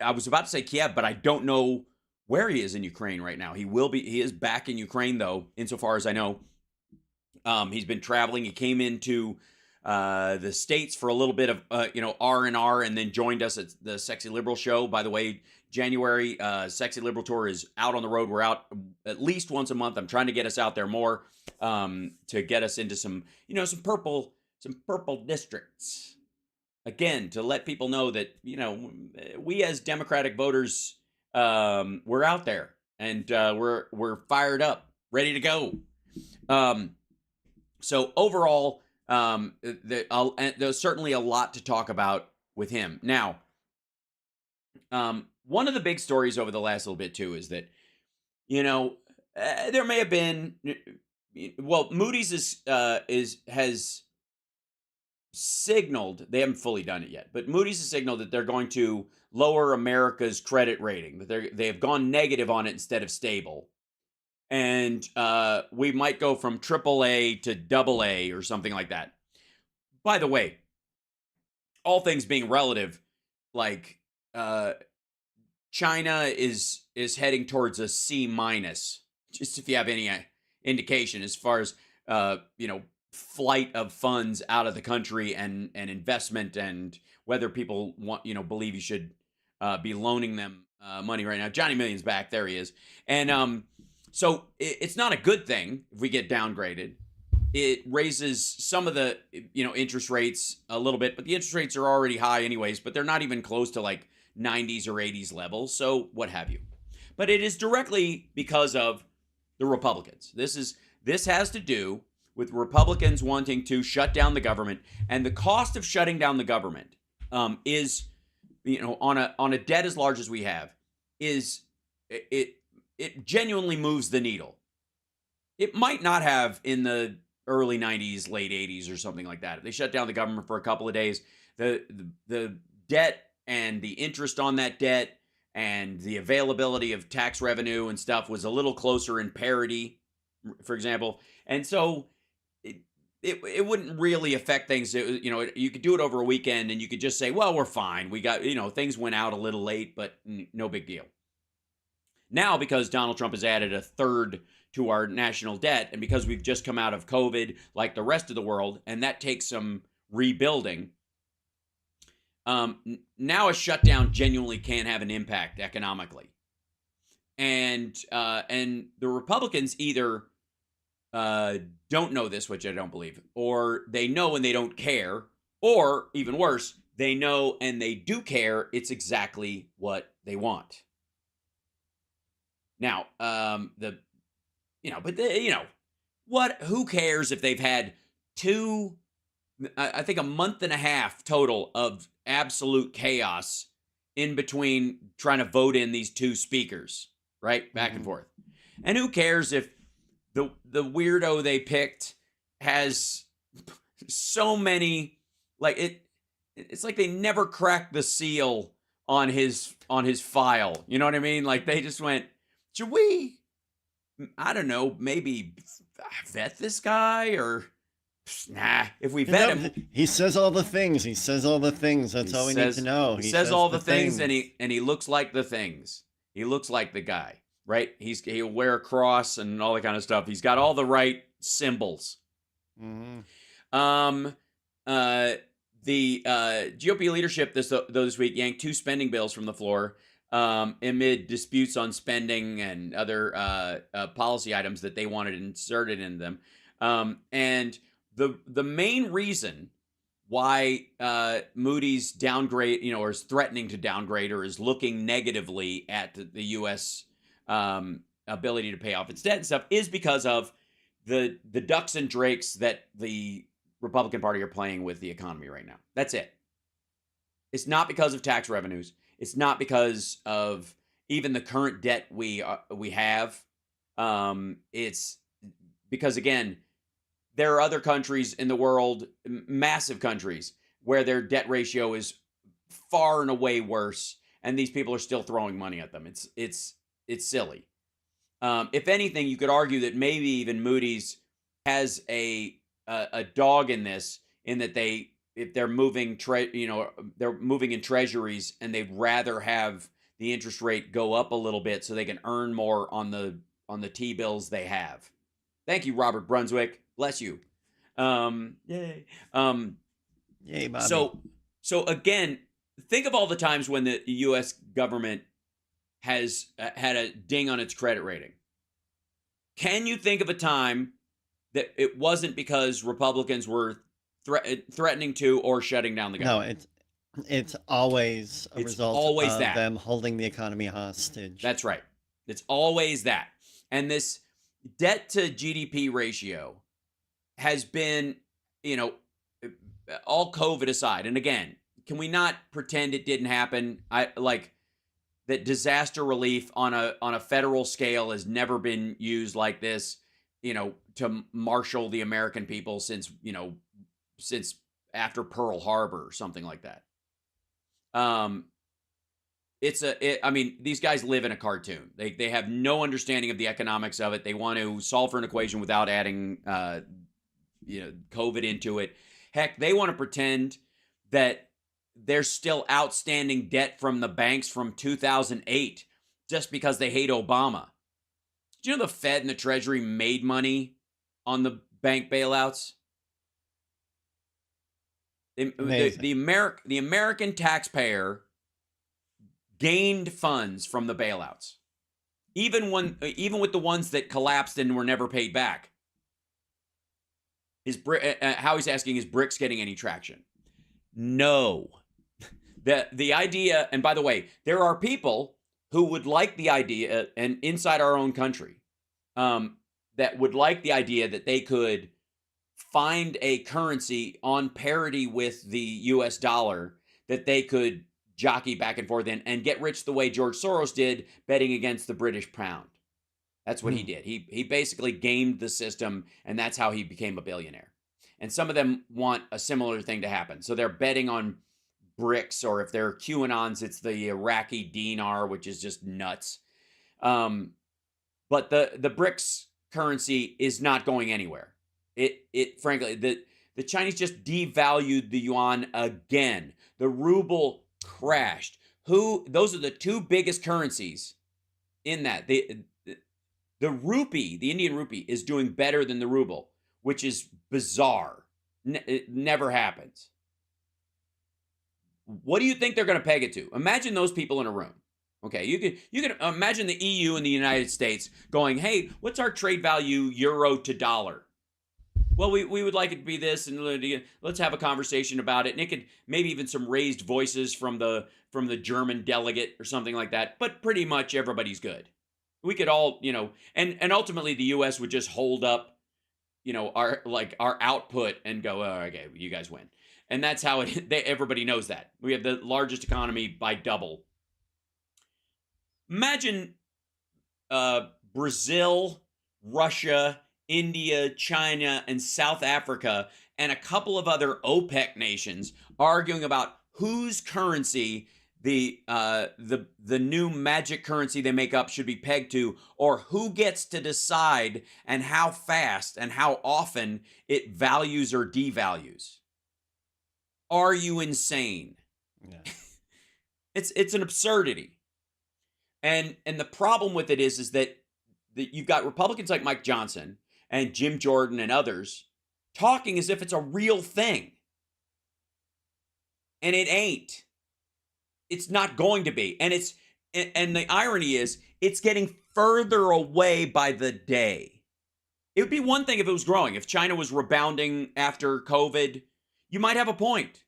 was about to say Kiev, but I don't know where he is in Ukraine right now. He is back in Ukraine, though, insofar as I know. He's been traveling. He came into the States for a little bit of, R&R, and then joined us at the Sexy Liberal show. By the way, January, Sexy Liberal Tour is out on the road. We're out at least once a month. I'm trying to get us out there more to get us into some purple districts. Again, to let people know that, we as Democratic voters, we're out there, and we're fired up, ready to go. So overall, there's certainly a lot to talk about with him. Now, one of the big stories over the last little bit too is that, there may have been, Moody's has signaled, they haven't fully done it yet, but Moody's has signaled that they're going to lower America's credit rating, that they have gone negative on it instead of stable. And we might go from AAA to AA or something like that. By the way, all things being relative, like China is heading towards a C minus, just if you have any indication as far as flight of funds out of the country and investment, and whether people believe you should be loaning them money right now. Johnny Million's back. There he is. And so it's not a good thing if we get downgraded. It raises some of the, interest rates a little bit, but the interest rates are already high anyways, but they're not even close to like 90s or 80s levels. So what have you. But it is directly because of the Republicans. This has to do with Republicans wanting to shut down the government, and the cost of shutting down the government is, on a debt as large as we have, is it genuinely moves the needle. It might not have in the early 90s, late 80s or something like that. If they shut down the government for a couple of days, the debt and the interest on that debt and the availability of tax revenue and stuff was a little closer in parity, for example. And so it wouldn't really affect things. You could do it over a weekend and you could just say, well, we're fine. We got, things went out a little late, but no big deal. Now, because Donald Trump has added a third to our national debt, and because we've just come out of COVID like the rest of the world, and that takes some rebuilding, now a shutdown genuinely can have an impact economically. And the Republicans either don't know this, which I don't believe, or they know and they don't care, or even worse, they know and they do care. It's exactly what they want. Now, who cares if they've had I think a month and a half total of absolute chaos in between trying to vote in these two speakers, right? Back and forth. And who cares if the weirdo they picked has so many, it's like they never cracked the seal on his file. You know what I mean? Like they just went, should we, I don't know, maybe vet this guy, or nah, if we vet him. He says all the things. That's all we need to know. He says all the things, and he looks like the things. He looks like the guy, right? He'll wear a cross and all that kind of stuff. He's got all the right symbols. Mm-hmm. The GOP leadership this week yanked two spending bills from the floor amid disputes on spending and other policy items that they wanted inserted in them. And the main reason why Moody's downgrade, or is threatening to downgrade or is looking negatively at the U.S. Ability to pay off its debt and stuff, is because of the ducks and drakes that the Republican Party are playing with the economy right now. That's it. It's not because of tax revenues. It's not because of even the current debt we have. It's because, again, there are other countries in the world, massive countries, where their debt ratio is far and away worse, and these people are still throwing money at them. It's silly. If anything, you could argue that maybe even Moody's has a dog in this, in that if they're moving they're moving in treasuries, and they'd rather have the interest rate go up a little bit so they can earn more on the T-bills they have. Thank you, Robert Brunswick. Bless you. Yay. Yay, Bobby. So again, think of all the times when the U.S. government has had a ding on its credit rating. Can you think of a time that it wasn't because Republicans were threatening to or shutting down the government? No, it's always a result of that. them holding the economy hostage. That's right. It's always that. And this debt to GDP ratio has been, all COVID aside. And again, can we not pretend it didn't happen? That disaster relief on a federal scale has never been used like this, to marshal the American people since after Pearl Harbor or something like that. These guys live in a cartoon. They have no understanding of the economics of it. They want to solve for an equation without adding, COVID into it. Heck, they want to pretend that there's still outstanding debt from the banks from 2008 just because they hate Obama. Do you know the Fed and the Treasury made money on the bank bailouts? The American taxpayer gained funds from the bailouts, even with the ones that collapsed and were never paid back. Howie's asking, is BRICS getting any traction? No. The idea, and by the way, there are people who would like the idea, and inside our own country, that would like the idea that they could find a currency on parity with the US dollar that they could jockey back and forth in and get rich the way George Soros did, betting against the British pound. That's what he did. He basically gamed the system, and that's how he became a billionaire. And some of them want a similar thing to happen. So they're betting on BRICS, or if they're QAnons, it's the Iraqi dinar, which is just nuts. But the BRICS currency is not going anywhere. It frankly, the Chinese just devalued the yuan again. The ruble crashed. Those are the two biggest currencies in that. The rupee, the Indian rupee, is doing better than the ruble, which is bizarre. It never happens. What do you think they're going to peg it to? Imagine those people in a room. Okay, you can imagine the EU and the United States going, hey, what's our trade value euro to dollar? Well, we would like it to be this, and let's have a conversation about it. And it could maybe even some raised voices from the German delegate or something like that. But pretty much everybody's good. We could all, and ultimately the U.S. would just hold up, our output and go, oh, okay, you guys win. And that's how everybody knows that. We have the largest economy by double. Imagine Brazil, Russia, India, China, and South Africa, and a couple of other OPEC nations arguing about whose currency the new magic currency they make up should be pegged to, or who gets to decide and how fast and how often it values or devalues. Are you insane? Yeah. It's an absurdity. And the problem with it is that you've got Republicans like Mike Johnson and Jim Jordan and others talking as if it's a real thing. And it ain't. It's not going to be. And the irony is it's getting further away by the day. It would be one thing if it was growing. If China was rebounding after COVID, You might have a point.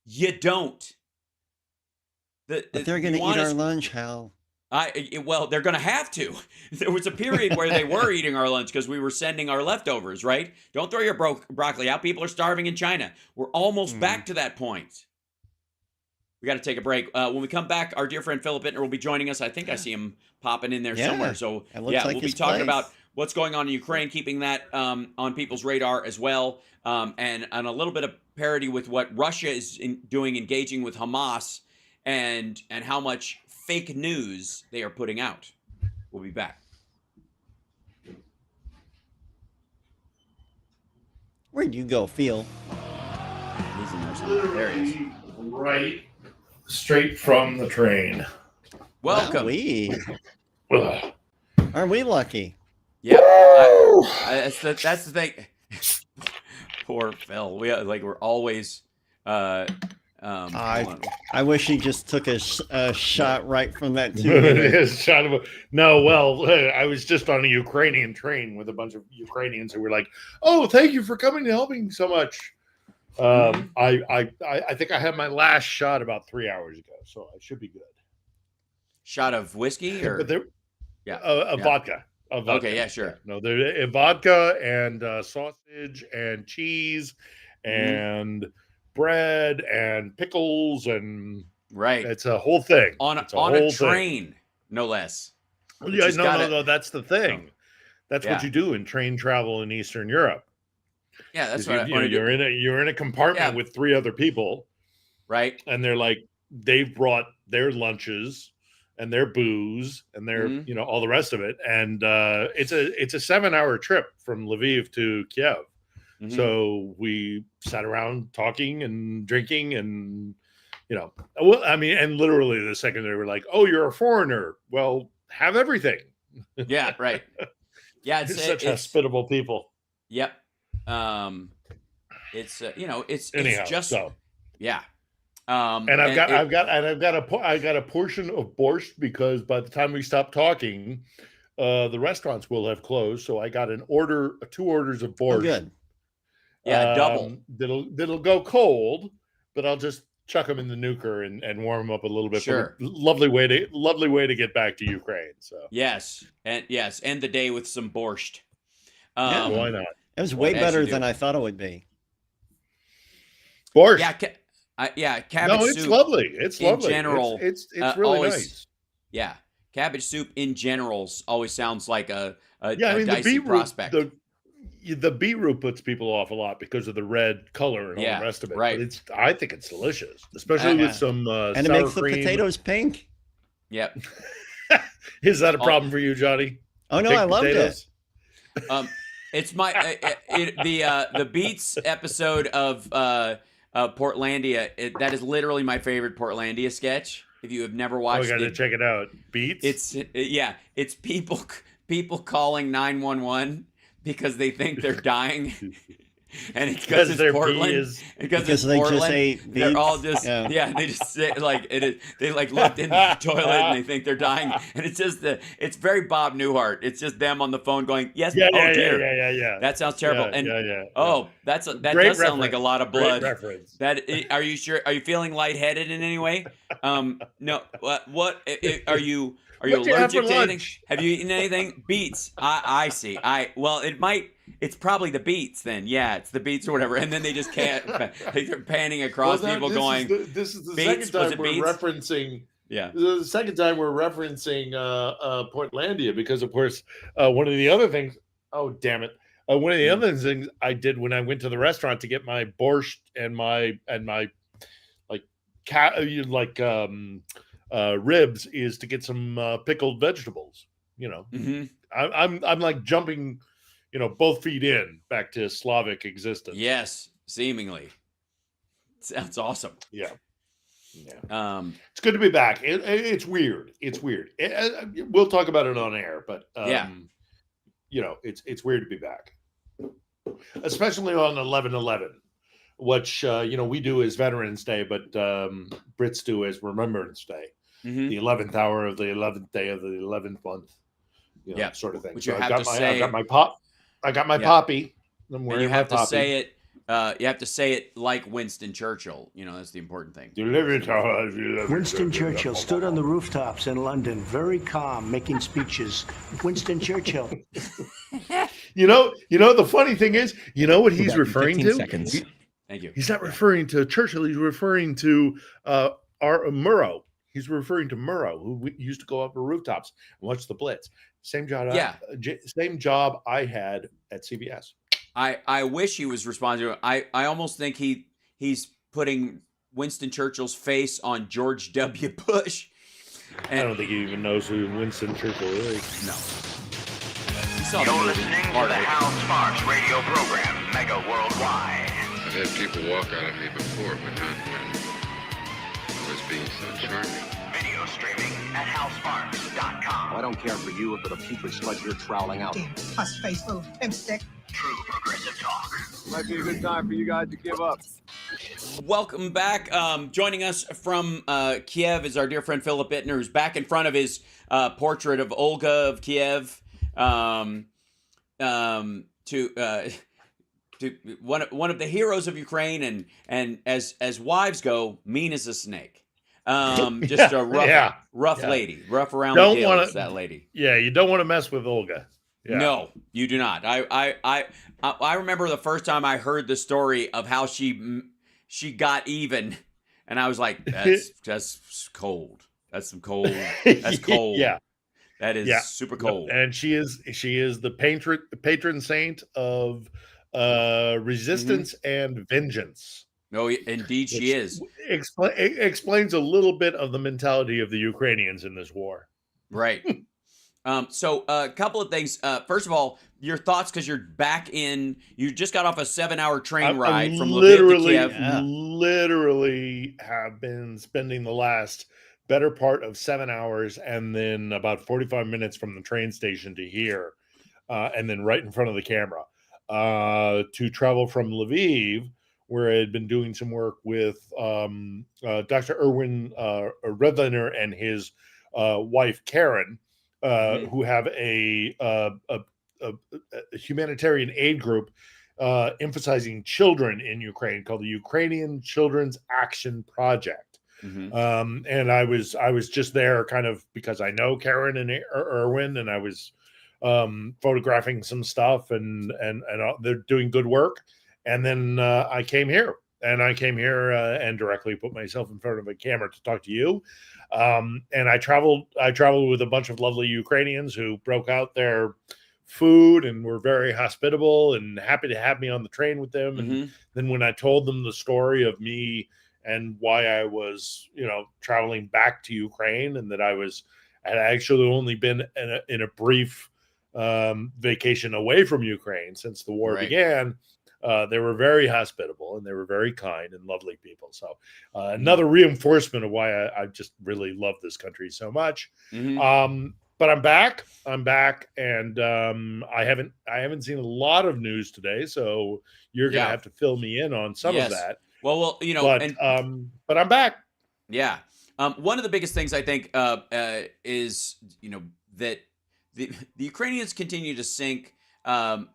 You don't. But they're going to eat our lunch, Hal. Well, they're going to have to. There was a period where they were eating our lunch because we were sending our leftovers, right? Don't throw your broccoli out. People are starving in China. We're almost back to that point. We got to take a break. When we come back, our dear friend Philip Bittner will be joining us. I think I see him popping in there somewhere. So, yeah, we'll be talking about what's going on in Ukraine, keeping that on people's radar as well, and a little bit of parity with what Russia is doing, engaging with Hamas, and how much fake news they are putting out. We'll be back. Where'd you go, Phil? He's in there somewhere. There he is. Right. Straight from the train. Welcome. Aren't we lucky? Yep. That's the thing. Poor Phil. We're always. I wish he just took a shot right from that tube. I was just on a Ukrainian train with a bunch of Ukrainians who were like, "Oh, thank you for coming and helping so much." I think I had my last shot about 3 hours ago, so I should be good. Shot of whiskey or vodka. Okay, yeah, sure. No, there vodka and sausage and cheese and bread and pickles and it's a whole thing on a train, no less. Yeah, no. That's the thing. That's what you do in train travel in Eastern Europe. Yeah, that's what you're in a compartment with 3 other people, right? And they're like they've brought their lunches and their booze and their all the rest of it, and it's a 7-hour trip from Lviv to Kiev. So we sat around talking and drinking, and and literally the second they were like, "Oh, you're a foreigner. Well, have everything." Yeah, right. Yeah, it's such hospitable people. Yep. It's yeah. And I've got a portion of borscht because by the time we stop talking, the restaurants will have closed. So I got 2 orders of borscht. Oh, good. Yeah, double. That'll go cold, but I'll just chuck them in the nuker and warm them up a little bit. Sure. Lovely way to get back to Ukraine. So yes, end the day with some borscht. Why not? It was way better than I thought it would be. Borscht. Cabbage soup. It's lovely. It's lovely. In general, it's really nice. Yeah, cabbage soup in general always sounds like a dicey prospect. The beetroot puts people off a lot because of the red color and all the rest of it. Right. But I think it's delicious, especially with some and it sour makes cream. The potatoes pink. Yep. Is that a problem for you, Johnny? Oh no, I loved it. It's my the Beats episode of Portlandia. That is literally my favorite Portlandia sketch. If you have never watched it, I got to check it out. Beats. It's people calling 911 because they think they're dying, and it's because it's Portland. Because it's Portland. Just ate they're all just they just say like it is. They like looked in the toilet and they think they're dying, and it's just it's very Bob Newhart. It's just them on the phone going, "Yes, dear, yeah. That sounds terrible." That Great does sound like a lot of blood. Great reference. Are you sure? Are you feeling lightheaded in any way? No. What are you? Are you allergic to anything? Have you eaten anything? Beets. I see. It's probably the beets then. Yeah, it's the beets or whatever. And then they just can't. They're panning across people going. This is the second time we're referencing. Yeah. This is the second time we're referencing Portlandia because, of course, one of the other things. Oh, damn it! One of the other things I did when I went to the restaurant to get my borscht and my ribs is to get some pickled vegetables. I'm like jumping, both feet in back to Slavic existence. Yes, seemingly. Sounds awesome. Yeah. It's good to be back. It's weird. We'll talk about it on air, but it's weird to be back, especially on 11/11. Which we do as Veterans Day, but Brits do as Remembrance Day, the 11th hour of the 11th day of the 11th month, sort of thing. Which so you have to say. I got my poppy. I'm wearing and you have my to say it You have to say it like Winston Churchill. You know, that's the important thing. Winston Churchill stood on the rooftops in London, very calm, making speeches. Winston Churchill. You know, the funny thing is, you know what he's referring to? Seconds. Thank you. He's not referring to Churchill. He's referring to our Murrow. He's referring to Murrow, who used to go up to rooftops and watch the Blitz. Same job. Yeah. Same job I had at CBS. I wish he was responding. I almost think he's putting Winston Churchill's face on George W. Bush. And I don't think he even knows who Winston Churchill is. No. You're listening to the Hal Sparks radio program, Mega Worldwide. I've had people walk out of me before, but not when I was being so charming. Video streaming at halsparks.com. Well, I don't care for you or for the putrid sludge you're troweling out. Damn puss-faced little pimpstick. True progressive talk. Might be a good time for you guys to give up. Welcome back. Joining us from Kiev is our dear friend Philip Bittner, who's back in front of his portrait of Olga of Kiev. To one of the heroes of Ukraine, and as wives go, mean as a snake. Just a rough lady, rough around the gills. That lady. Yeah, you don't want to mess with Olga. Yeah. No, you do not. I remember the first time I heard the story of how she got even, and I was like, that's cold. That's some cold. That's cold. Yeah. That is super cold. And she is the patron saint of resistance and vengeance. No, indeed she is. Explains a little bit of the mentality of the Ukrainians in this war. Right. So a couple of things. First of all, your thoughts, because you're back in. You just got off a 7-hour train ride from Lviv to Kiev. Literally have been spending the last better part of 7 hours and then about 45 minutes from the train station to here, and then right in front of the camera to travel from Lviv, where I had been doing some work with Dr. Erwin Redliner and his wife, Karen, who have a humanitarian aid group emphasizing children in Ukraine called the Ukrainian Children's Action Project. And I was just there kind of because I know Karen and Erwin, and I was photographing some stuff, and they're doing good work. And then I came here and directly put myself in front of a camera to talk to you. And I traveled with a bunch of lovely Ukrainians who broke out their food and were very hospitable and happy to have me on the train with them. And then when I told them the story of me and why I was, traveling back to Ukraine, and that I had actually only been in a brief vacation away from Ukraine since the war began, they were very hospitable and they were very kind and lovely people. So another reinforcement of why I just really love this country so much. But I'm back, and I haven't seen a lot of news today, so you're gonna have to fill me in on some of that. Well, but I'm back. Yeah. One of the biggest things I think is, that the Ukrainians continue to sink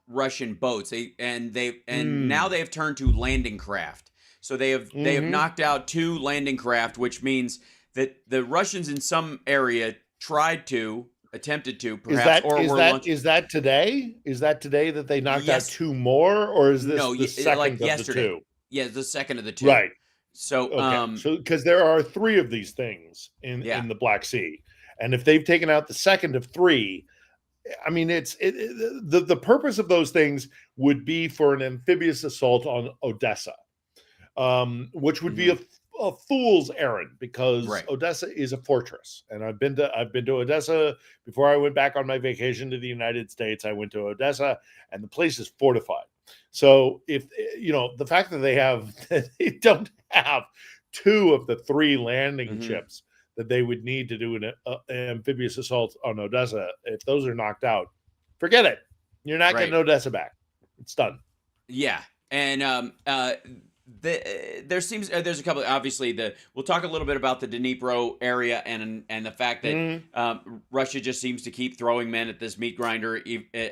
Russian boats. Now they have turned to landing craft. So they have knocked out 2 landing craft, which means that the Russians in some area attempted to perhaps, is that today? Is that today that they knocked out 2 more, or is this the second of yesterday. the 2? Yeah, the second of the 2. Right. So, so because there are 3 of these things in the Black Sea, and if they've taken out the second of 3, I mean, the purpose of those things would be for an amphibious assault on Odessa, which would be a fool's errand, because Odessa is a fortress, and I've been to Odessa before I went back on my vacation to the United States. I went to Odessa, and the place is fortified. So if the fact that they don't have 2 of the 3 landing ships that they would need to do an amphibious assault on Odessa, if those are knocked out, forget it. You're not getting Odessa back. It's done. Yeah, and there's a couple. Obviously, we'll talk a little bit about the Dnipro area and the fact that Russia just seems to keep throwing men at this meat grinder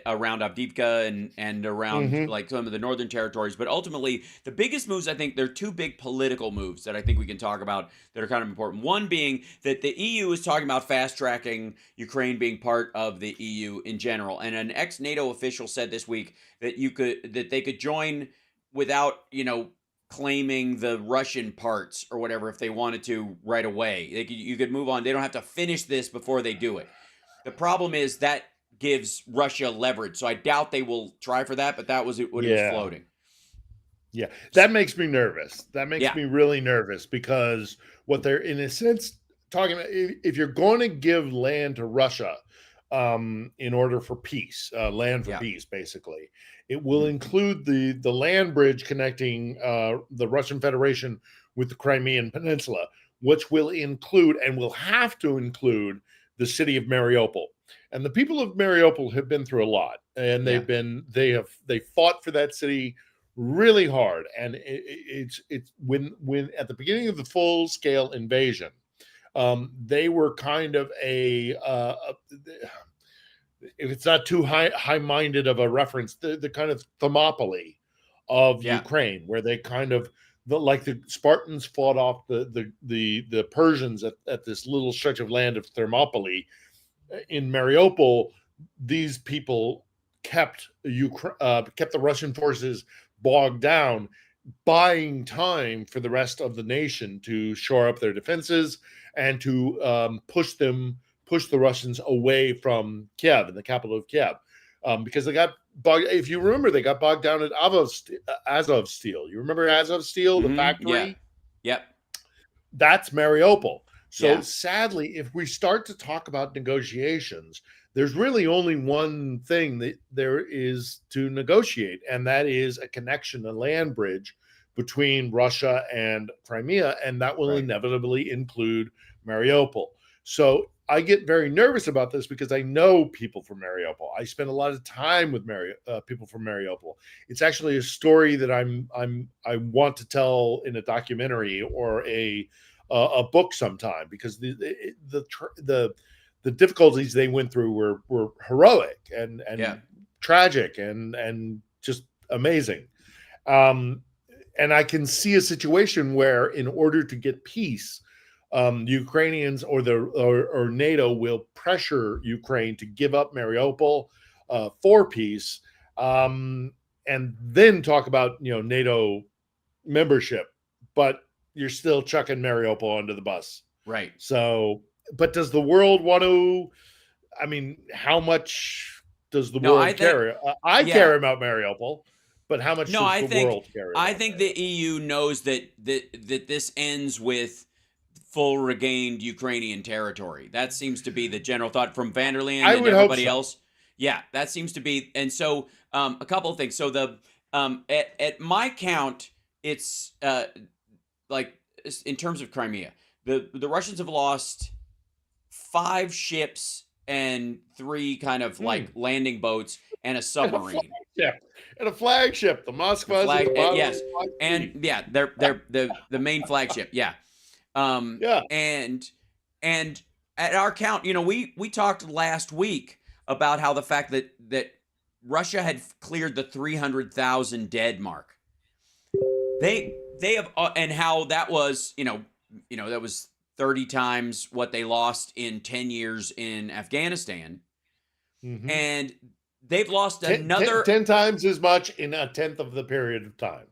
around Avdiivka and around like some of the northern territories. But ultimately, the biggest moves, I think, there are two big political moves that I think we can talk about that are kind of important. One being that the EU is talking about fast tracking Ukraine being part of the EU in general, and an ex-NATO official said this week that they could join without claiming the Russian parts or whatever if they wanted to right away. You could move on. They don't have to finish this before they do it. The problem is that gives Russia leverage. So I doubt they will try for that, but that was what it was floating. Yeah, that makes me nervous. That makes me really nervous because what they're, in a sense, talking about, if you're going to give land to Russia in order for peace, land for peace, basically, it will include the land bridge connecting the Russian Federation with the Crimean Peninsula, which will include and will have to include the city of Mariupol. And the people of Mariupol have been through a lot, and they fought for that city really hard. And it's when at the beginning of the full scale invasion, they were kind of if it's not too high-minded of a reference, the kind of Thermopylae of Ukraine, where they kind of like the Spartans fought off the Persians at this little stretch of land of Thermopylae. In Mariupol, these people kept the Russian forces bogged down, buying time for the rest of the nation to shore up their defenses and to push the Russians away from Kiev, the capital of Kiev, because they got bogged. If you remember, they got bogged down at Azov Steel. You remember Azov Steel, the factory? Yep. That's Mariupol. So sadly, if we start to talk about negotiations, there's really only one thing that there is to negotiate, and that is a connection, a land bridge between Russia and Crimea, and that will inevitably include Mariupol. So I get very nervous about this because I know people from Mariupol. I spend a lot of time with people from Mariupol. It's actually a story that I want to tell in a documentary or a book sometime, because the difficulties they went through were heroic and tragic and just amazing. And I can see a situation where, in order to get peace, Ukrainians or NATO will pressure Ukraine to give up Mariupol for peace, and then talk about NATO membership. But you're still chucking Mariupol under the bus, right? So, but does the world want to? I mean, how much does the world care? I care about Mariupol. But how much does the world care? I think the EU knows that this ends with full regained Ukrainian territory. That seems to be the general thought from van der Leyen and everybody else. Yeah, that seems to be. And so a couple of things. So at my count, it's like in terms of Crimea, the Russians have lost 5 ships and 3 kind of like landing boats and a submarine. And a flagship, the Moskva. Yes, and they're the main flagship. Yeah. And at our count, we talked last week about how the fact that Russia had cleared the 300,000 dead mark. They have, and how that was, that was 30 times what they lost in 10 years in Afghanistan. Mm-hmm. And they've lost another 10 times as much in a tenth of the period of time.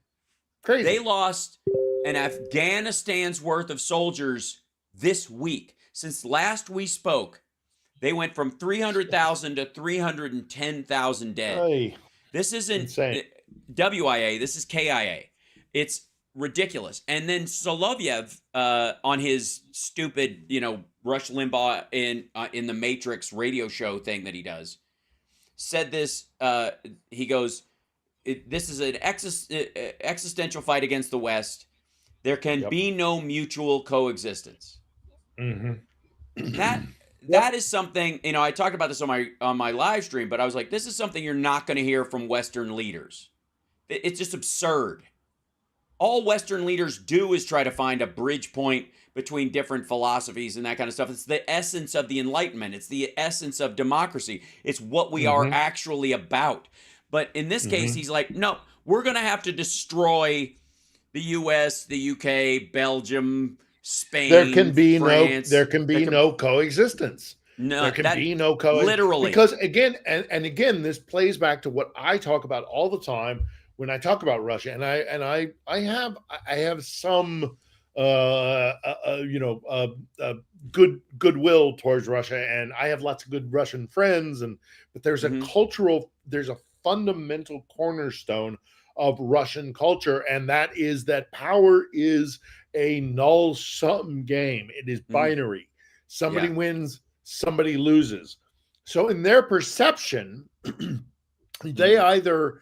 Crazy. They lost an Afghanistan's worth of soldiers this week. Since last we spoke, they went from 300,000 to 310,000 dead. Hey, this isn't insane. WIA. This is KIA. It's ridiculous. And then Solovyev, on his stupid, Rush Limbaugh in the Matrix radio show thing that he does, said this. He goes, "This is an existential fight against the West. There can be no mutual coexistence." Mm-hmm. That is something, I talked about this on my live stream, but I was like, this is something you're not going to hear from Western leaders. It's just absurd. all Western leaders do is try to find a bridge point between different philosophies and that kind of stuff. It's the essence of the Enlightenment. It's the essence of democracy. It's what we are actually about. But in this case, he's like, no, we're going to have to destroy the U.S., the U.K., Belgium, Spain, There can be France. no coexistence. No, there can be no coexistence. Literally. Because again, and again, this plays back to what I talk about all the time when I talk about Russia, and I have some goodwill towards Russia, and I have lots of good Russian friends, but there's a fundamental cornerstone of Russian culture, and that is that power is a null sum game. It is binary. Somebody wins, somebody loses. So in their perception, they either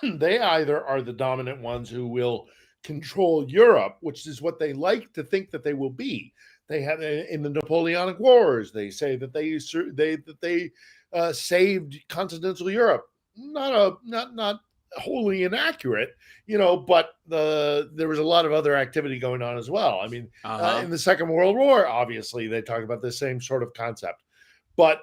are the dominant ones who will control Europe, which is what they like to think that they will be. They have in the Napoleonic Wars, they say that they saved continental Europe. Not wholly inaccurate, but there was a lot of other activity going on as well. I mean, in the Second World War, obviously, they talk about the same sort of concept. But,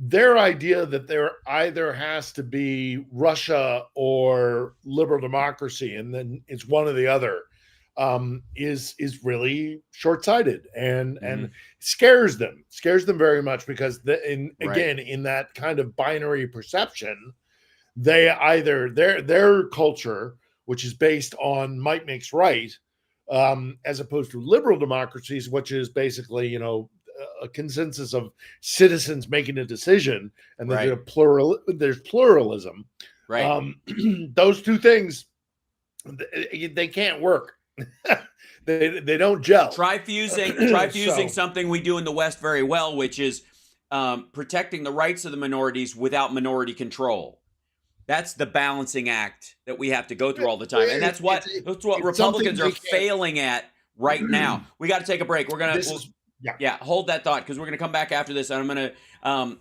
their idea that there either has to be Russia or liberal democracy, and then it's one or the other, is really short-sighted and scares them very much, because in that kind of binary perception, they either their culture, which is based on might makes right, as opposed to liberal democracies, which is basically a consensus of citizens making a decision, and there's pluralism. Right. Those two things, they can't work. they don't gel. Try fusing something we do in the West very well, which is protecting the rights of the minorities without minority control. That's the balancing act that we have to go through all the time, and that's what Republicans are failing at right now. We got to take a break. We're gonna hold that thought, because we're gonna come back after this, and I'm gonna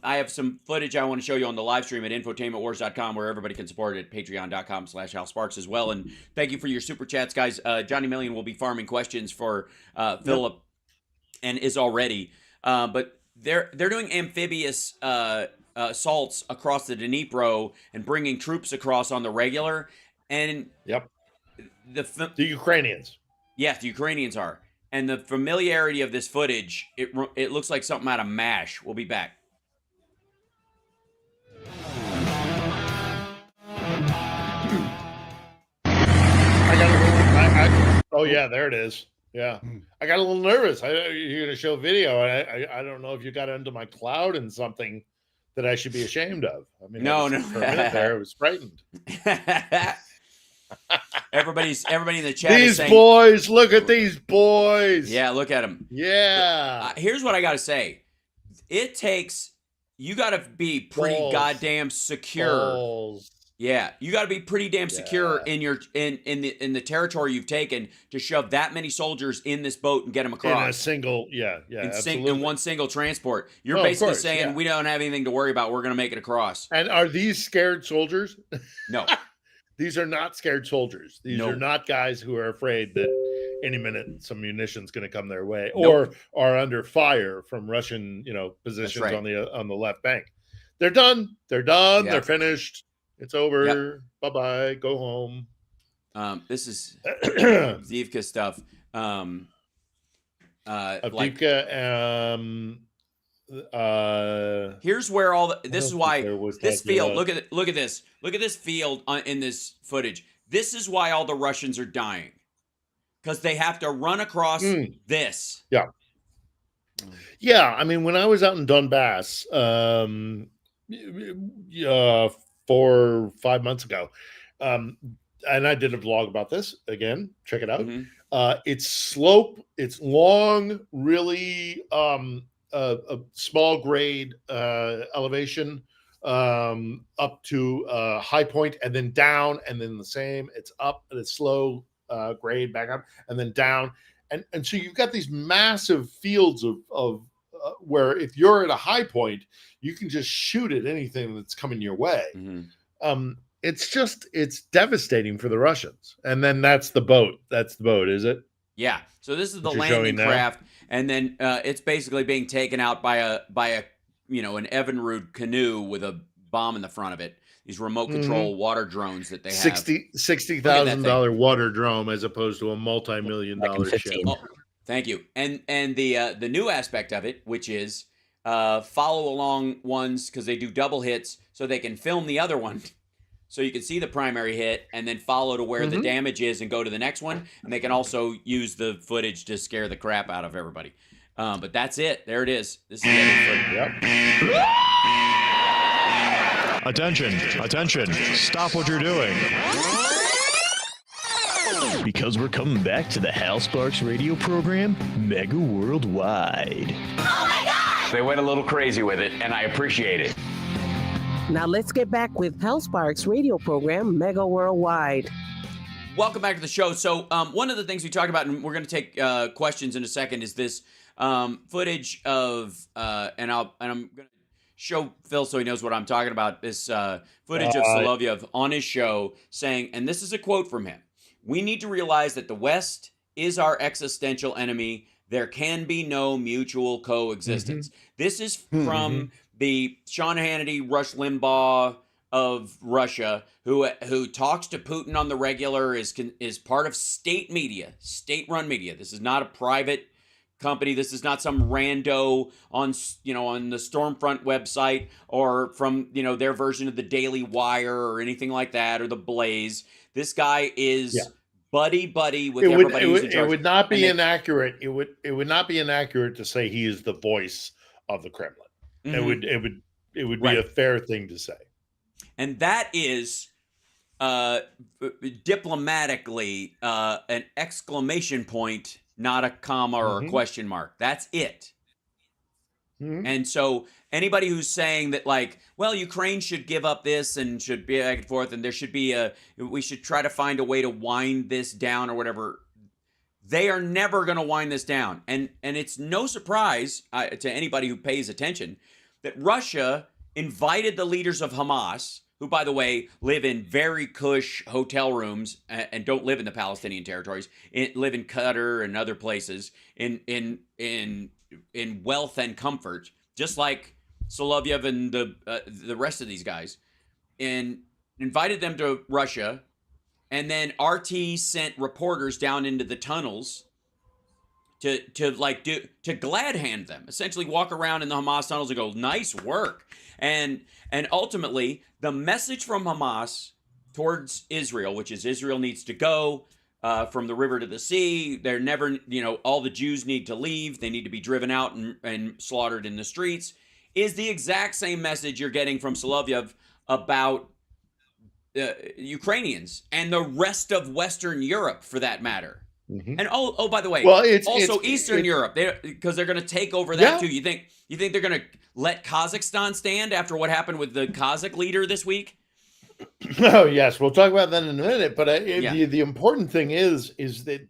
I have some footage I want to show you on the live stream at infotainmentwars.com, where everybody can support it at patreon.com/HalSparks as well. And thank you for your super chats, guys. Johnny Million will be farming questions for Philip, and is already. But they're doing amphibious assaults across the Dnipro and bringing troops across on the regular. And the Ukrainians. Yes, the Ukrainians are. And the familiarity of this footage, it looks like something out of MASH. We'll be back. Oh yeah, there it is. Yeah, I got a little nervous. You're going to show video, and I don't know if you got into my cloud and something that I should be ashamed of. I mean, no. For a minute there, I was frightened. Everybody in the chat is saying, boys, look at these boys. Yeah, look at them. Yeah. Here's what I got to say. You got to be pretty goddamn secure. Balls. Yeah, you got to be pretty damn secure in your in the territory you've taken to shove that many soldiers in this boat and get them across. In a single, in one single transport. You're basically saying we don't have anything to worry about. We're going to make it across. And are these scared soldiers? No. These are not scared soldiers. These are not guys who are afraid that any minute some munition's going to come their way, or are under fire from Russian, positions on the left bank. They're done. They're done. Yeah. They're finished. It's over. Yep. Bye-bye. Go home. This is Zivka stuff. Here's where this is why this field. Look at this. Look at this field in this footage. This is why all the Russians are dying, because they have to run across this. Yeah. Yeah. I mean, when I was out in Donbass, 4 or 5 months ago, and I did a vlog about this. Again, check it out. It's slope. It's long, really. A small grade elevation up to high point, and then down, and then the same. It's up at a slow grade, back up, and then down, and so you've got these massive fields of where if you're at a high point, you can just shoot at anything that's coming your way. it's devastating for the Russians. And then that's the boat. That's the boat, is it? Yeah. So this is the What you're landing showing now? craft, and then it's basically being taken out by an Evinrude canoe with a bomb in the front of it. These remote control water drones that they have. $60,000 water drone as opposed to a multi-million-dollar ship. Oh, thank you. And the new aspect of it, which is follow along ones, because they do double hits, so they can film the other one, so you can see the primary hit and then follow to where the damage is and go to the next one. And they can also use the footage to scare the crap out of everybody. But that's it. There it is. This is it. Attention. Stop what you're doing. Because we're coming back to the Hal Sparks radio program, Mega Worldwide. Oh my God! They went a little crazy with it, and I appreciate it. Now let's get back with Hal Sparks radio program, Mega Worldwide. Welcome back to the show. So one of the things we talked about, and we're going to take questions in a second, is this footage of, and I'm going to show Phil so he knows what I'm talking about, this footage of Solovyev on his show saying, and this is a quote from him, "We need to realize that the West is our existential enemy. There can be no mutual coexistence." This is from the Sean Hannity, Rush Limbaugh of Russia, who talks to Putin on the regular, is part of state media, state-run media. This is not a private company. This is not some rando on the Stormfront website or from their version of the Daily Wire or anything like that, or the Blaze. This guy is buddy with everybody who's in charge. It would not be inaccurate. It would not be inaccurate to say he is the voice of the Kremlin. It would be a fair thing to say. And that is diplomatically an exclamation point, not a comma or a question mark. That's it. And so anybody who's saying that, like, well, Ukraine should give up this and should be back and forth, and there should be we should try to find a way to wind this down or whatever, they are never going to wind this down. And it's no surprise to anybody who pays attention that Russia invited the leaders of Hamas, who, by the way, live in very cush hotel rooms and don't live in the Palestinian territories, live in Qatar and other places in wealth and comfort, just like Solovyev and the rest of these guys, and invited them to Russia. And then RT sent reporters down into the tunnels to glad hand them, essentially walk around in the Hamas tunnels and go, nice work. And ultimately, the message from Hamas towards Israel, which is Israel needs to go from the river to the sea. They're never, all the Jews need to leave. They need to be driven out and slaughtered in the streets, is the exact same message you're getting from Solovyev about Ukrainians and the rest of Western Europe, for that matter. And by the way, it's Eastern Europe, because they're going to take over that too. You think they're going to let Kazakhstan stand after what happened with the Kazakh leader this week? Oh yes, we'll talk about that in a minute. But the important thing is that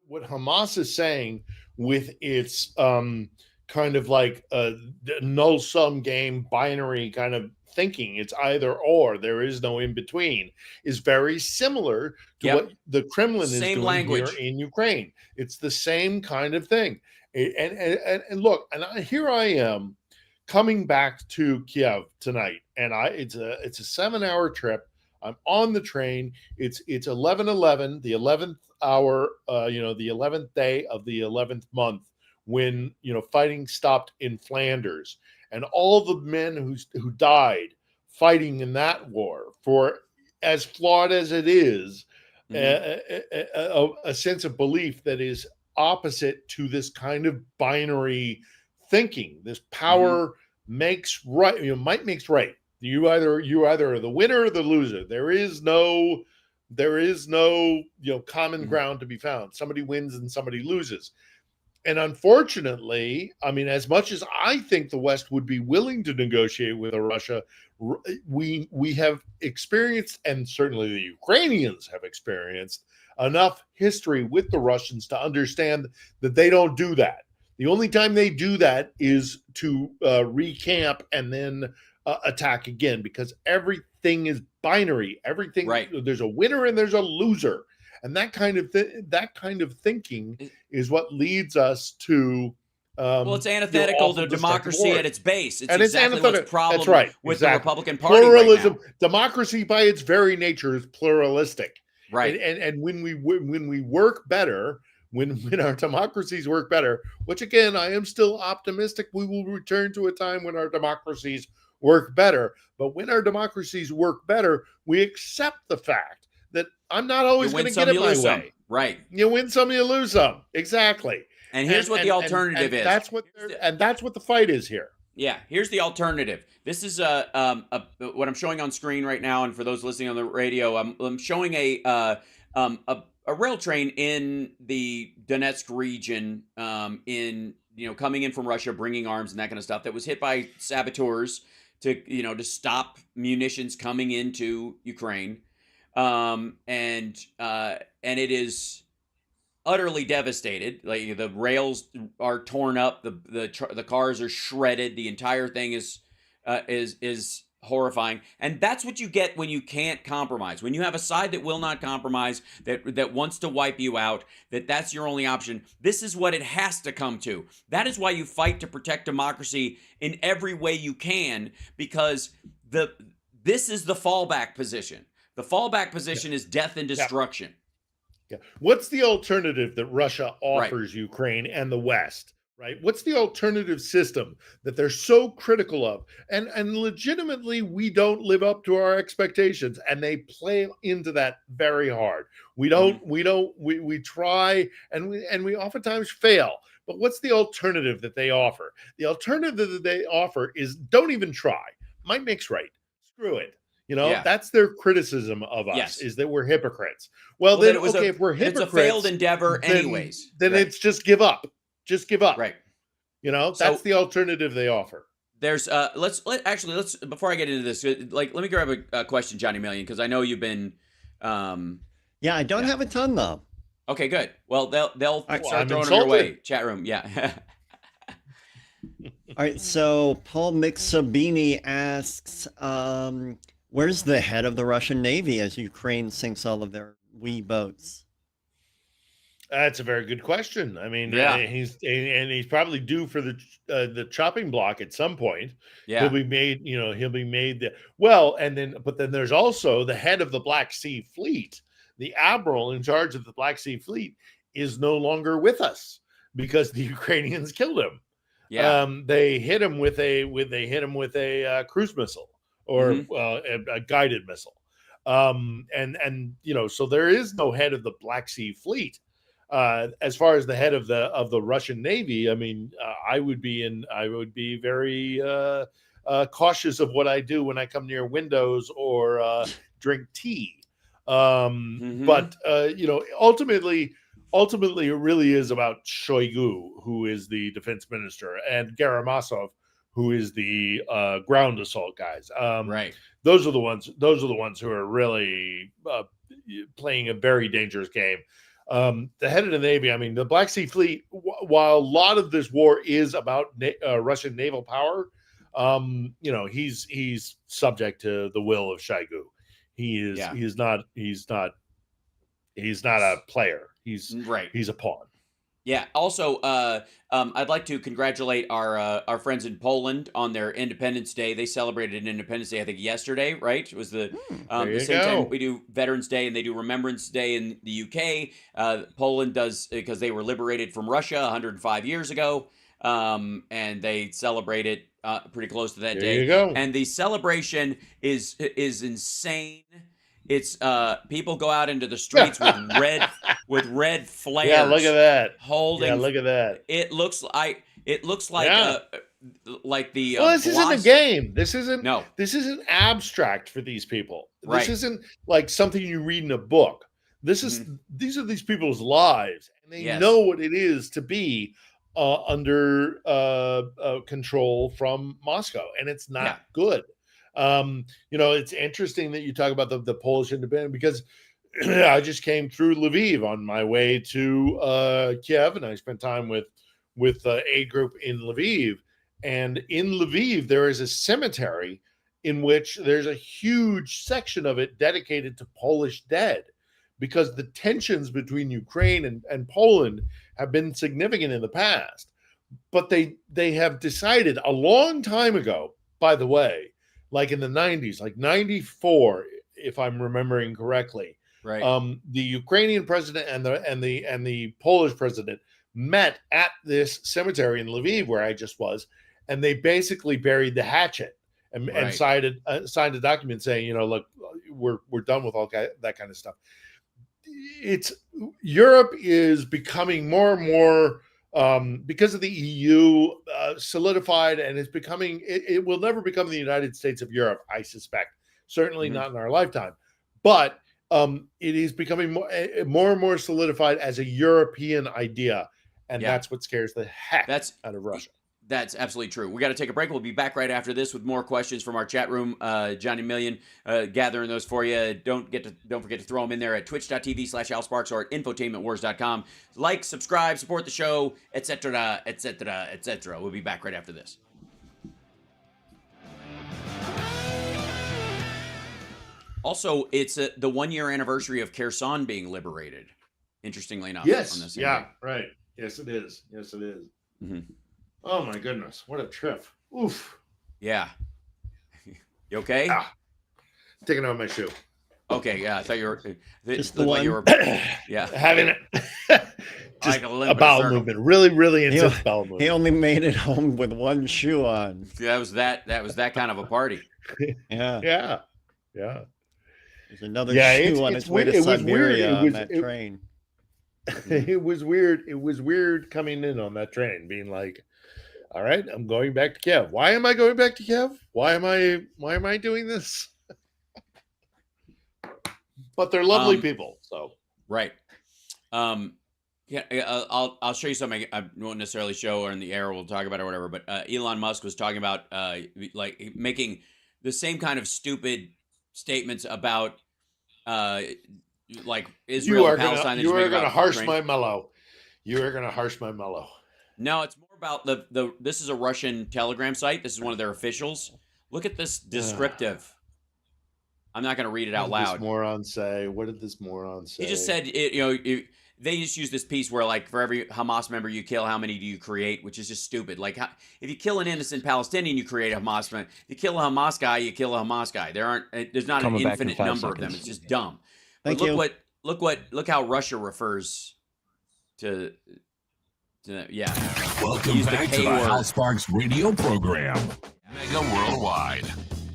what Hamas is saying with its kind of like a null sum game, binary kind of thinking, it's either or, there is no in between, is very similar to what the Kremlin is doing here in Ukraine. It's the same kind of thing. And look, here I am coming back to Kiev tonight, and it's a 7-hour trip. I'm on the train. It's 11/11, the 11th hour, the 11th day of the 11th month, when fighting stopped in Flanders, and all the men who died fighting in that war, for as flawed as it is, a sense of belief that is opposite to this kind of binary thinking. This power makes right, might makes right. You either are the winner or the loser. There is no common ground to be found. Somebody wins and somebody loses. And unfortunately, I mean, as much as I think the West would be willing to negotiate with Russia, we have experienced, and certainly the Ukrainians have experienced, enough history with the Russians to understand that they don't do that. The only time they do that is to recamp and then attack again, because everything is binary. Everything, there's a winner and there's a loser, and that kind of thinking is what leads us to. Well, it's antithetical to democracy at its base. It's exactly what's the problem with the Republican Party pluralism. right now. Democracy, by its very nature, is pluralistic. Right. And when we work better, when our democracies work better, which again, I am still optimistic we will return to a time when our democracies work better. But when our democracies work better, we accept the fact that I'm not always going to get it my way. Right. You win some, you lose some. Exactly. And here's what the alternative is. That's what the fight is here. Yeah, here's the alternative. This is what I'm showing on screen right now, and for those listening on the radio, I'm showing a rail train in the Donetsk region, coming in from Russia, bringing arms and that kind of stuff, that was hit by saboteurs to stop munitions coming into Ukraine, and it is utterly devastated. Like, the rails are torn up, the cars are shredded, the entire thing is horrifying. And that's what you get when you can't compromise. When you have a side that will not compromise, that wants to wipe you out, that's your only option. This is what it has to come to. That is why you fight to protect democracy in every way you can, because this is the fallback position. The fallback position is death and destruction. Yeah. What's the alternative that Russia offers Ukraine and the West? Right? What's the alternative system that they're so critical of? And legitimately, we don't live up to our expectations, and they play into that very hard. We try and we oftentimes fail. But what's the alternative that they offer? The alternative that they offer is don't even try. My mix right. Screw it. That's their criticism of us, is that we're hypocrites. Well then if we're hypocrites, it's a failed endeavor anyways. Then it's just give up. Just give up. Right. That's the alternative they offer. There's let's before I get into this, let me grab a question, Johnny Million, because I know you've been I don't have a ton though. Okay, good. Well, they'll start throwing them your way. Chat room, yeah. All right, so Paul Mixabini asks, where's the head of the Russian Navy as Ukraine sinks all of their wee boats? That's a very good question. I mean, he's probably due for the chopping block at some point. Yeah, he'll be made. But then there's also the head of the Black Sea Fleet. The admiral in charge of the Black Sea Fleet is no longer with us because the Ukrainians killed him. Yeah, they hit him with a cruise missile or a guided missile. So there is no head of the Black Sea Fleet. As far as the head of the Russian Navy, I mean, I would be very cautious of what I do when I come near windows or drink tea. But ultimately, it really is about Shoigu, who is the defense minister, and Gerasimov, who is the ground assault guys. Right. Those are the ones who are really playing a very dangerous game. The head of the Navy, I mean, the Black Sea Fleet, while a lot of this war is about Russian naval power, he's subject to the will of Shoigu. He's not a player. He's a pawn. Yeah. Also, I'd like to congratulate our friends in Poland on their Independence Day. They celebrated Independence Day, I think, yesterday, right? It was the same time we do Veterans Day, and they do Remembrance Day in the UK. Poland does, because they were liberated from Russia 105 years ago, and they celebrate it pretty close to that day. There you go. And the celebration is insane. It's people go out into the streets with red flares. Yeah, look at that. Holding. Yeah, look at that. It looks like the. Well, this isn't a game. This isn't. No. This isn't abstract for these people. Right. This isn't like something you read in a book. This is. These are these people's lives, and they know what it is to be under control from Moscow, and it's not good. It's interesting that you talk about the Polish independence, because I just came through Lviv on my way to Kiev, and I spent time with aid group in Lviv. And in Lviv, there is a cemetery in which there's a huge section of it dedicated to Polish dead, because the tensions between Ukraine and Poland have been significant in the past. But they have decided a long time ago, by the way, like in the 90s, like 94, if I'm remembering correctly, right? The Ukrainian president and the Polish president met at this cemetery in Lviv, where I just was, and they basically buried the hatchet and signed a document saying, you know, look, we're done with all that kind of stuff. It's Europe is becoming more and more, because of the EU, solidified, and it's becoming. It will never become the United States of Europe, I suspect. Certainly not in our lifetime, but it is becoming more and more solidified as a European idea, and that's what scares the heck out of Russia. That's absolutely true. We got to take a break. We'll be back right after this with more questions from our chat room. Johnny Million gathering those for you. Don't forget to throw them in there at twitch.tv/AlSparks or at infotainmentwars.com. Like, subscribe, support the show, etc., etc., etc. We'll be back right after this. Also, it's the 1 year anniversary of Kherson being liberated. Interestingly enough. Yes. On this day. Right. Yes, it is. Yes, it is. Mm-hmm. Oh my goodness, what a trip. Oof. Yeah. You okay? Taking off my shoe. Okay, yeah, I thought you were just the one. You were, yeah. Having it. Just like a bowel movement. Really intense bowel movement. He only made it home with one shoe on. That was that kind of a party. Yeah. There's another shoe on its way to Siberia on that train. It was weird. It was weird coming in on that train, being like, all right, I'm going back to Kiev. Why am I going back to Kiev? Why am I doing this? But they're lovely people, so right. I'll show you something I won't necessarily show or in the air. We'll talk about it or whatever. But Elon Musk was talking about like making the same kind of stupid statements about like Israel and Palestine. You are going to harsh my mellow. You are going to harsh my mellow. No, it's more about the. This is a Russian Telegram site. This is one of their officials. Look at this descriptive. I'm not going to read it out loud. What did this moron say? He just said, they just use this piece where, like, for every Hamas member you kill, how many do you create? Which is just stupid. Like, if you kill an innocent Palestinian, you create a Hamas member. If you kill a Hamas guy, you kill a Hamas guy. There's not an infinite number of them. It's just dumb. Thank you. Look how Russia refers to yeah. Welcome back to the Hal Sparks radio program, Mega Worldwide.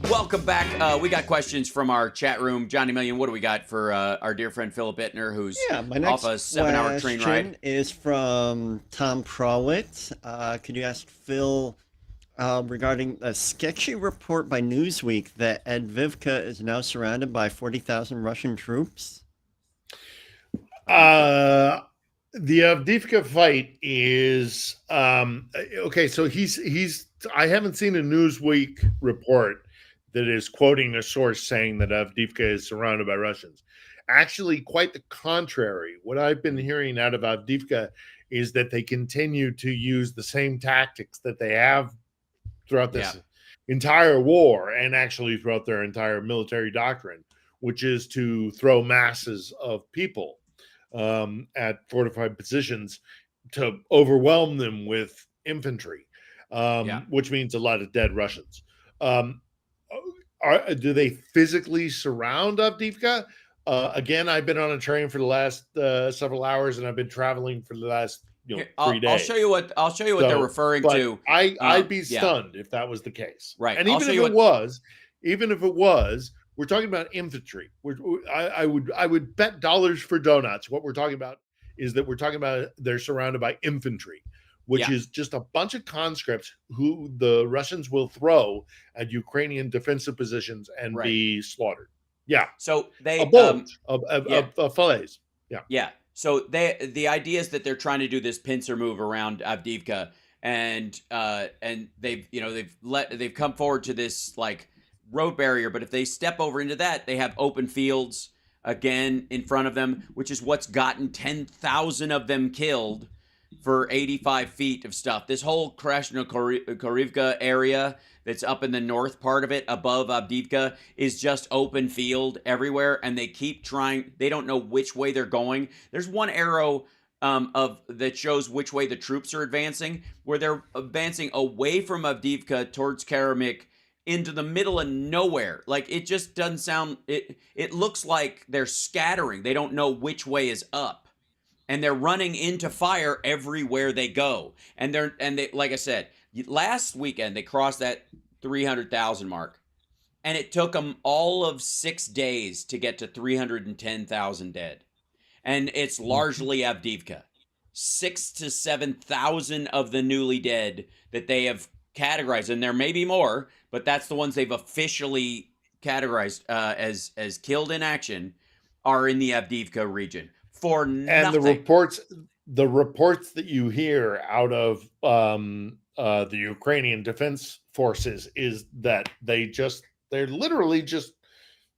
Welcome back. We got questions from our chat room. Johnny Million, what do we got for our dear friend Philip Bittner, who's my next off a 7-hour train ride? Is from Tom Prowett. Could you ask Phil regarding a sketchy report by Newsweek that Avdiivka is now surrounded by 40,000 Russian troops? The Avdiivka fight is okay. So he's. I haven't seen a Newsweek report that is quoting a source saying that Avdiivka is surrounded by Russians. Actually, quite the contrary. What I've been hearing out of Avdiivka is that they continue to use the same tactics that they have throughout this entire war, and actually throughout their entire military doctrine, which is to throw masses of people at fortified positions to overwhelm them with infantry, which means a lot of dead Russians. Do they physically surround Avdiivka? Again, I've been on a train for the last several hours, and I've been traveling for the last 3 days. I'll show you what they're referring to. I'd be stunned if that was the case. Right. And even if it was, we're talking about infantry. I would bet dollars for donuts. What we're talking about is that we're talking about they're surrounded by infantry, which is just a bunch of conscripts who the Russians will throw at Ukrainian defensive positions and be slaughtered. Yeah. So they fillets. Yeah. Yeah. So the idea is that they're trying to do this pincer move around Avdiivka, and they've come forward to this like road barrier, but if they step over into that, they have open fields again in front of them, which is what's gotten 10,000 of them killed. for 85 feet of stuff. This whole Krasnokorivka area that's up in the north part of it above Avdiivka is just open field everywhere, and they keep trying. They don't know which way they're going. There's one arrow that shows which way the troops are advancing, where they're advancing away from Avdiivka towards Karamik into the middle of nowhere. Like, it just doesn't sound, it looks like they're scattering. They don't know which way is up. And they're running into fire everywhere they go. And they, like I said, last weekend they crossed that 300,000 mark. And it took them all of 6 days to get to 310,000 dead. And it's largely Avdiivka. 6,000 to 7,000 of the newly dead that they have categorized, and there may be more, but that's the ones they've officially categorized as killed in action, are in the Avdiivka region for nothing. And the reports that you hear out of the Ukrainian defense forces is that they're literally just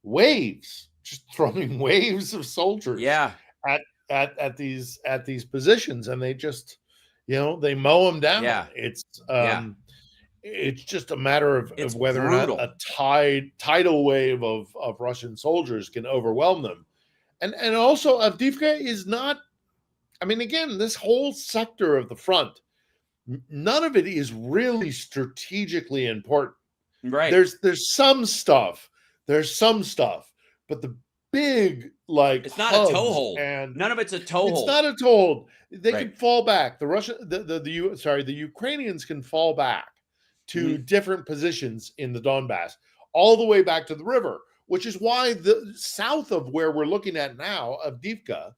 waves, just throwing waves of soldiers at these positions, and they just, they mow them down. It's just a matter of whether brutal. Or not a tidal wave of Russian soldiers can overwhelm them. And also Avdiivka is not, I mean, again, this whole sector of the front, none of it is really strategically important. Right. There's some stuff, but the big, like, it's not a toehold, and none of it's a toehold. It's not a toehold. They can fall back. The Ukrainians can fall back to different positions in the Donbass, all the way back to the river, which is why the south of where we're looking at now, Avdiivka,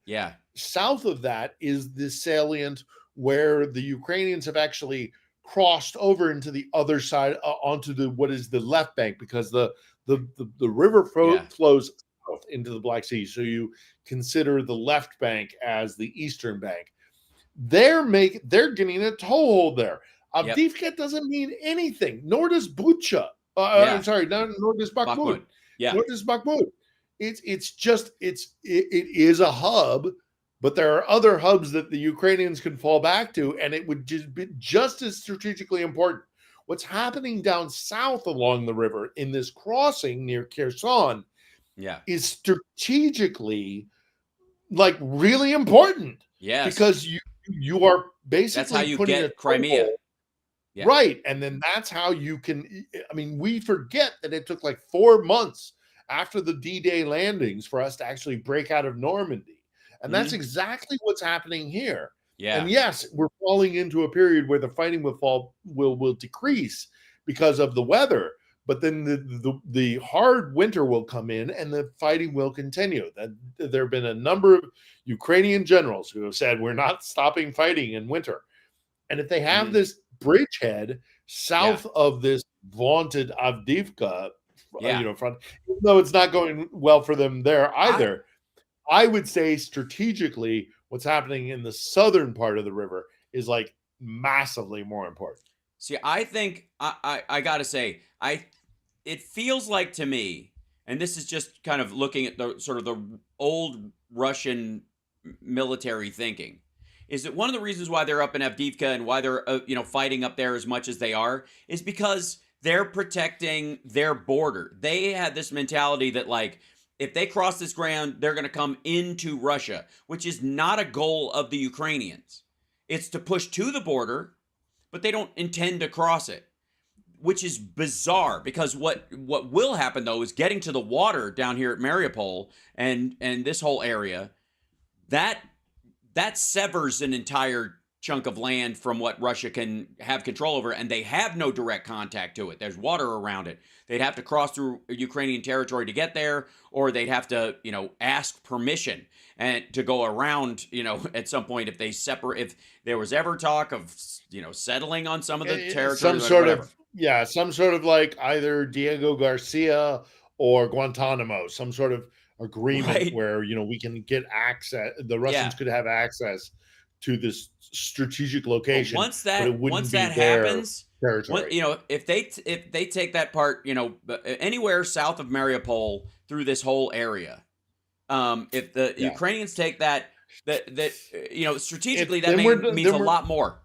south of that is the salient where the Ukrainians have actually crossed over into the other side, onto what is the left bank, because the river flows south into the Black Sea. So you consider the left bank as the eastern bank. They're getting a toehold there. Avdiivka doesn't mean anything, nor does Bucha. I'm sorry, nor does Bakhmut. Nor does Bakhmut. It is a hub, but there are other hubs that the Ukrainians can fall back to, and it would just be just as strategically important. What's happening down south along the river in this crossing near Kherson is strategically, like, really important. Yes. Because you are basically that's how you putting get Crimea. Right. And then that's how you can, I mean, we forget that it took like 4 months after the D-Day landings for us to actually break out of Normandy. And that's exactly what's happening here. Yeah. And yes, we're falling into a period where the fighting will decrease because of the weather, but then the hard winter will come in and the fighting will continue. There have been a number of Ukrainian generals who have said, we're not stopping fighting in winter. And if they have this bridgehead south of this vaunted Avdiivka, front, even though it's not going well for them there either, I would say strategically what's happening in the southern part of the river is like massively more important. See, I think I got to say, it feels like to me, and this is just kind of looking at the sort of the old Russian military thinking, is that one of the reasons why they're up in Avdiivka and why they're fighting up there as much as they are is because they're protecting their border. They had this mentality that, like, if they cross this ground, they're going to come into Russia, which is not a goal of the Ukrainians. It's to push to the border, but they don't intend to cross it, which is bizarre, because what will happen, though, is getting to the water down here at Mariupol and this whole area, that severs an entire chunk of land from what Russia can have control over, and they have no direct contact to it. There's water around it. They'd have to cross through Ukrainian territory to get there, or they'd have to, ask permission and to go around, at some point if there was ever talk of, settling on some of the territory. Some sort of like either Diego Garcia or Guantanamo, some sort of agreement where, we can get access, the Russians could have access to this strategic location. Once that happens, if they take that part, anywhere south of Mariupol through this whole area, if the Ukrainians take that, strategically that means a lot more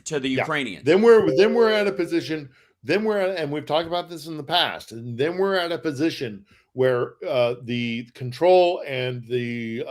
to the Ukrainians. Then we're at a position. And we've talked about this in the past. And then we're at a position where the control and the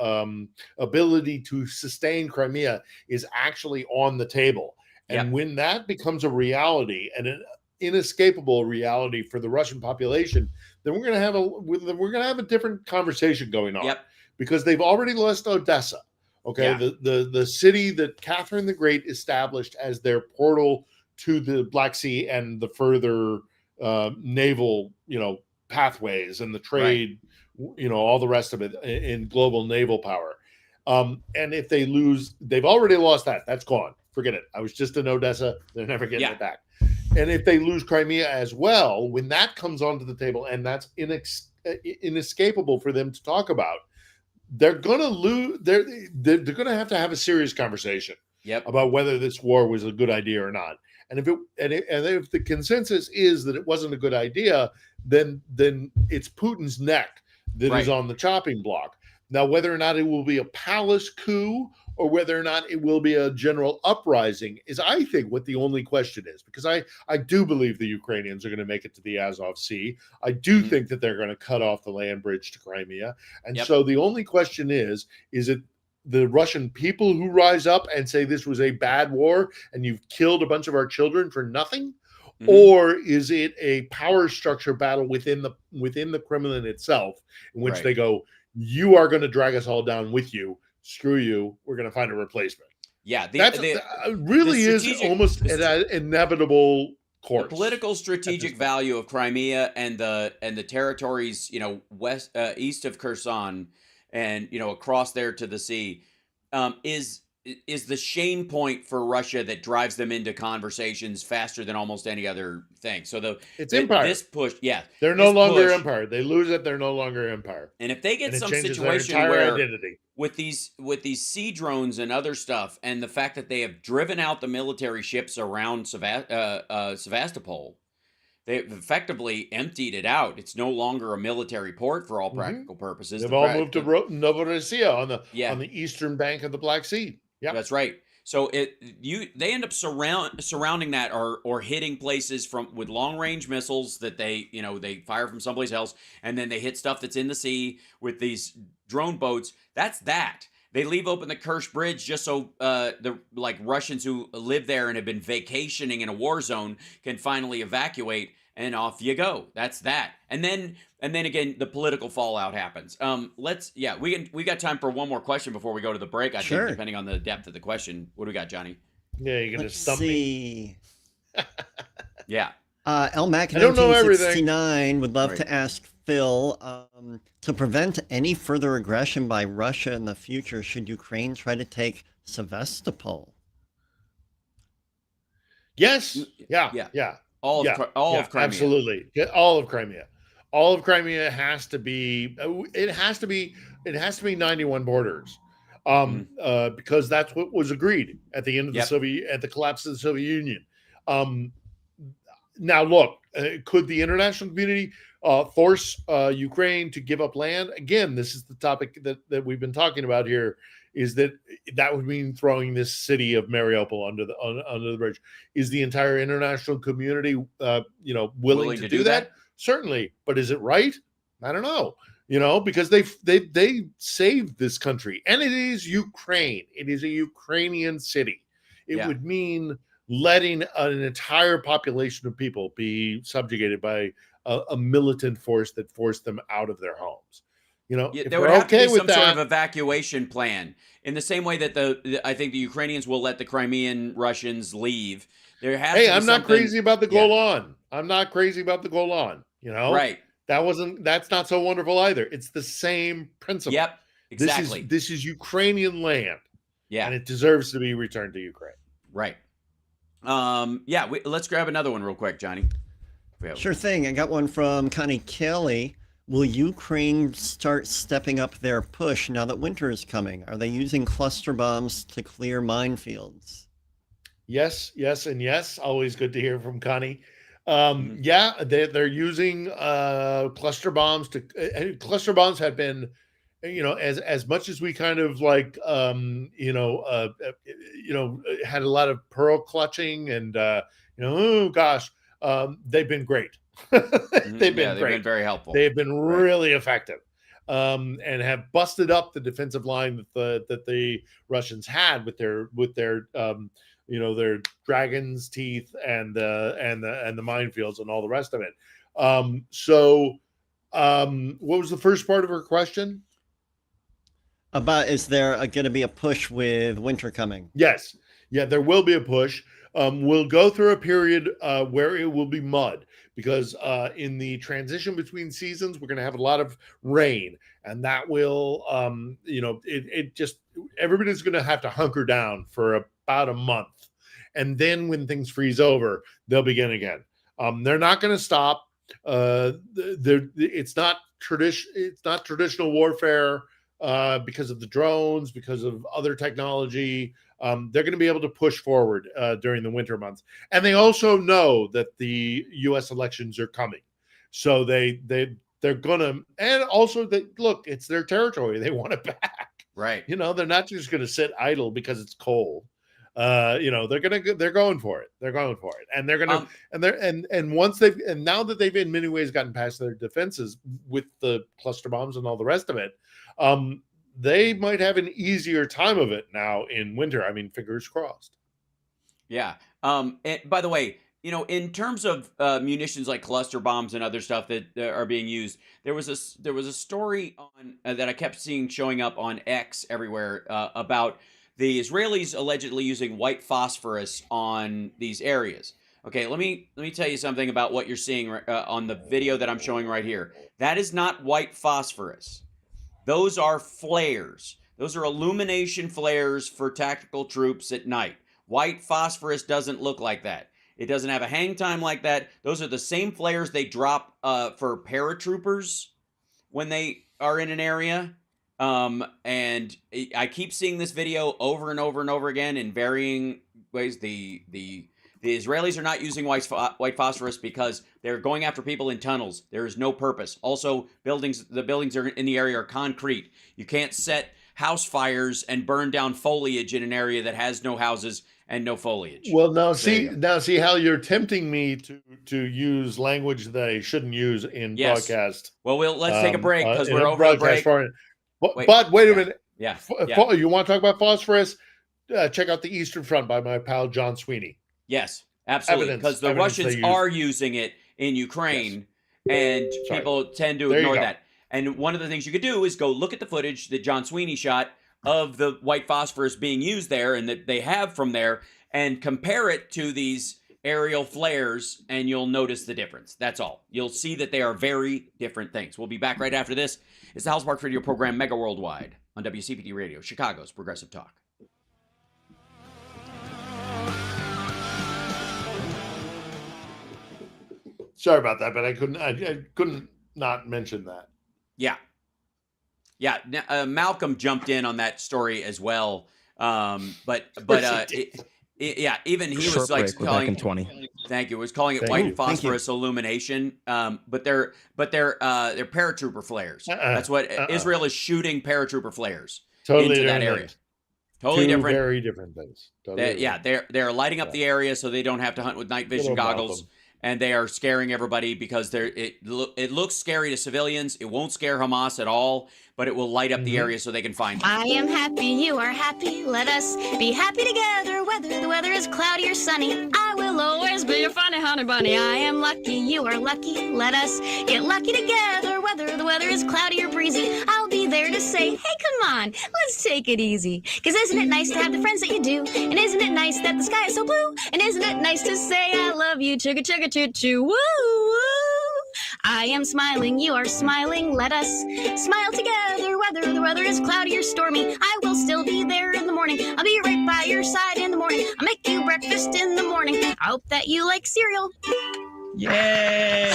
ability to sustain Crimea is actually on the table. And when that becomes a reality and an inescapable reality for the Russian population, then we're going to have a different conversation going on. Because they've already lost Odessa. Okay, the city that Catherine the Great established as their portal to the Black Sea and the further naval, pathways and the trade, all the rest of it in global naval power. And if they lose, they've already lost that. That's gone. Forget it. I was just in Odessa. They're never getting it back. And if they lose Crimea as well, when that comes onto the table, and that's inescapable for them to talk about, they're going to lose. They're going to have a serious conversation about whether this war was a good idea or not. And if the consensus is that it wasn't a good idea, then it's Putin's neck that is on the chopping block. Now, whether or not it will be a palace coup or whether or not it will be a general uprising is, I think, what the only question is. Because I do believe the Ukrainians are going to make it to the Azov Sea. I do think that they're going to cut off the land bridge to Crimea. And so the only question is it the Russian people who rise up and say this was a bad war and you've killed a bunch of our children for nothing? Or is it a power structure battle within the Kremlin itself, in which they go, you are going to drag us all down with you. Screw you. We're going to find a replacement. That really is almost an inevitable course. The political strategic value of Crimea and the territories, west east of Kherson and across there to the sea, is the shame point for Russia that drives them into conversations faster than almost any other thing. So empire. This push, they're no longer empire. They lose it, they're no longer empire. And if they get some situation where with these sea drones and other stuff, and the fact that they have driven out the military ships around Sevastopol, they've effectively emptied it out. It's no longer a military port for all practical purposes. They've all moved to Novorossiya on the eastern bank of the Black Sea. Yeah, that's right. So they end up surrounding that or hitting places with long range missiles that they fire from someplace else, and then they hit stuff that's in the sea with these drone boats. That's that. They leave open the Kerch Bridge just so the Russians who live there and have been vacationing in a war zone can finally evacuate, and off you go. That's that. And then again, the political fallout happens. We got time for one more question before we go to the break. I think, depending on the depth of the question. What do we got, Johnny? Yeah, you're gonna stump me. Yeah. LMAC 1969 would love to ask Phil, to prevent any further aggression by Russia in the future, should Ukraine try to take Sevastopol? Yes. Yeah. All of Crimea. Absolutely. All of Crimea. All of Crimea has to be. It has to be 91 borders, because that's what was agreed at the end of at the collapse of the Soviet Union. Now, look, could the international community force Ukraine to give up land? Again, this is the topic that we've been talking about here. Is that would mean throwing this city of Mariupol under the bridge? Is the entire international community, willing to do that? Certainly, but is it right? I don't know. Because they saved this country, and it is Ukraine. It is a Ukrainian city. It would mean letting an entire population of people be subjugated by a militant force that forced them out of their homes. There would have to be some sort of evacuation plan, in the same way that I think the Ukrainians will let the Crimean Russians leave. I'm not crazy about the Golan. I'm not crazy about the Golan. Right? That's not so wonderful either. It's the same principle. Yep, exactly. This is Ukrainian land. Yeah, and it deserves to be returned to Ukraine. Right. Let's grab another one real quick, Johnny. Sure thing. I got one from Connie Kelly. Will Ukraine start stepping up their push now that winter is coming? Are they using cluster bombs to clear minefields? Yes, and yes. Always good to hear from Connie. They're using cluster bombs. Cluster bombs have been as much as we kind of like had a lot of pearl clutching and oh gosh, they've been great. They've been very helpful. They've been really effective, and have busted up the defensive line that the Russians had with their their dragon's teeth and the minefields and all the rest of it. What was the first part of her question? About, is there going to be a push with winter coming? Yes. Yeah, there will be a push. We'll go through a period where it will be mud, because in the transition between seasons, we're going to have a lot of rain, and that will, everybody's going to have to hunker down for about a month. And then when things freeze over, they'll begin again. They're not going to stop. It's not traditional warfare. Because of the drones, because of other technology, they're going to be able to push forward during the winter months. And they also know that the U.S. elections are coming, so they're going to. And also, look, it's their territory; they want it back. Right. They're not just going to sit idle because it's cold. They're going for it. They're going for it, and they're going to. And once now that they've in many ways gotten past their defenses with the cluster bombs and all the rest of it. They might have an easier time of it now in winter. I mean, fingers crossed. Yeah. And by the way, in terms of munitions like cluster bombs and other stuff that are being used, there was a story on that I kept seeing showing up on X everywhere about the Israelis allegedly using white phosphorus on these areas. Okay, let me tell you something about what you're seeing on the video that I'm showing right here. That is not white phosphorus. Those are flares. Those are illumination flares for tactical troops at night. White phosphorus doesn't look like that. It doesn't have a hang time like that. Those are the same flares they drop for paratroopers when they are in an area. And I keep seeing this video over and over and over again in varying ways. The Israelis are not using white phosphorus because they're going after people in tunnels. There is no purpose. Also, the buildings are in the area are concrete. You can't set house fires and burn down foliage in an area that has no houses and no foliage. Well, now see how you're tempting me to use language that I shouldn't use in broadcast. Well, let's take a break because we're over the break. But wait a minute. Yeah. You want to talk about phosphorus? Check out the Eastern Front by my pal John Sweeney. Yes, absolutely. Because the Russians are using it in Ukraine, and people tend to ignore that. And one of the things you could do is go look at the footage that John Sweeney shot of the white phosphorus being used there and that they have from there, and compare it to these aerial flares, and you'll notice the difference. That's all. You'll see that they are very different things. We'll be back right after this. It's the Hal Sparks radio program, Mega Worldwide, on WCPT Radio, Chicago's Progressive Talk. Sorry about that, but I couldn't not mention that. Yeah. Malcolm jumped in on that story as well. But even he was like calling it 20. Thank you. Was calling it white phosphorus illumination. But they're paratrooper flares. That's what Israel is shooting, paratrooper flares into that area. Things. Totally different. Very different things. They're lighting up the area so they don't have to hunt with night vision goggles. And they are scaring everybody because it looks scary to civilians. It won't scare Hamas at all, but it will light up the area so they can find you. I am happy, you are happy. Let us be happy together, whether the weather is cloudy or sunny. I will always be your funny honey bunny. I am lucky, you are lucky. Let us get lucky together, whether the weather is cloudy or breezy. I'll be there to say, hey, come on, let's take it easy. 'Cause isn't it nice to have the friends that you do? And isn't it nice that the sky is so blue? And isn't it nice to say I love you, chugga chugga choo choo, woo woo. I am smiling, you are smiling. Let us smile together, whether the weather is cloudy or stormy. I will still be there in the morning. I'll be right by your side in the morning. I'll make you breakfast in the morning. I hope that you like cereal. Yay!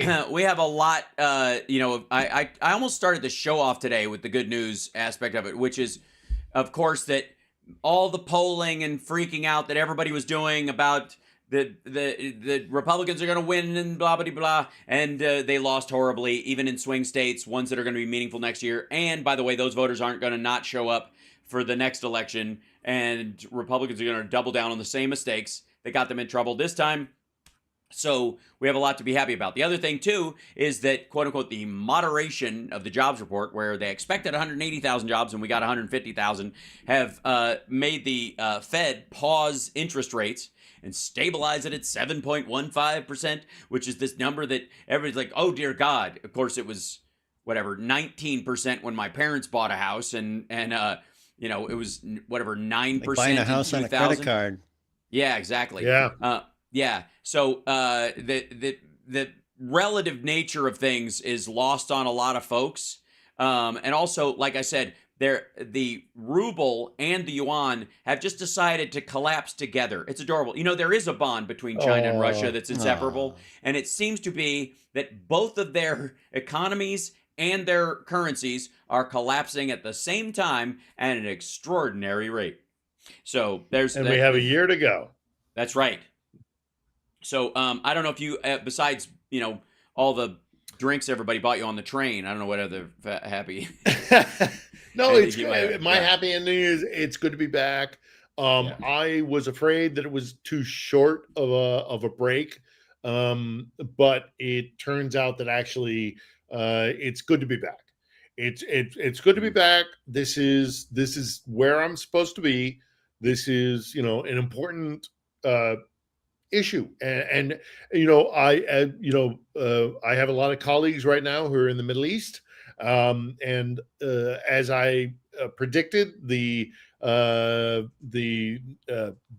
So we have a lot. I almost started the show off today with the good news aspect of it, which is, of course, that all the polling and freaking out that everybody was doing about the Republicans are going to win and blah, blah, blah. And they lost horribly, even in swing states, ones that are going to be meaningful next year. And by the way, those voters aren't going to not show up for the next election. And Republicans are going to double down on the same mistakes that got them in trouble this time. So we have a lot to be happy about. The other thing, too, is that, quote unquote, the moderation of the jobs report, where they expected 180,000 jobs and we got 150,000, have made the Fed pause interest rates and stabilize it at 7.15%, which is this number that everybody's like, oh, dear God. Of course, it was, 19% when my parents bought a house, and it was, 9%. Like buying a house on a credit card. Yeah, exactly. Yeah. Yeah. So the relative nature of things is lost on a lot of folks. And also, like I said, the ruble and the yuan have just decided to collapse together. It's adorable. There is a bond between China and Russia that's inseparable. And it seems to be that both of their economies and their currencies are collapsing at the same time at an extraordinary rate. So we have a year to go. That's right. So I don't know if you, besides, all the drinks everybody bought you on the train, I don't know what other happy. No, it's my happy ending is it's good to be back. I was afraid that it was too short of a break, but it turns out that actually it's good to be back. It's good to be back. This is where I'm supposed to be. This is an important issue, and I have a lot of colleagues right now who are in the Middle East, and as I predicted, the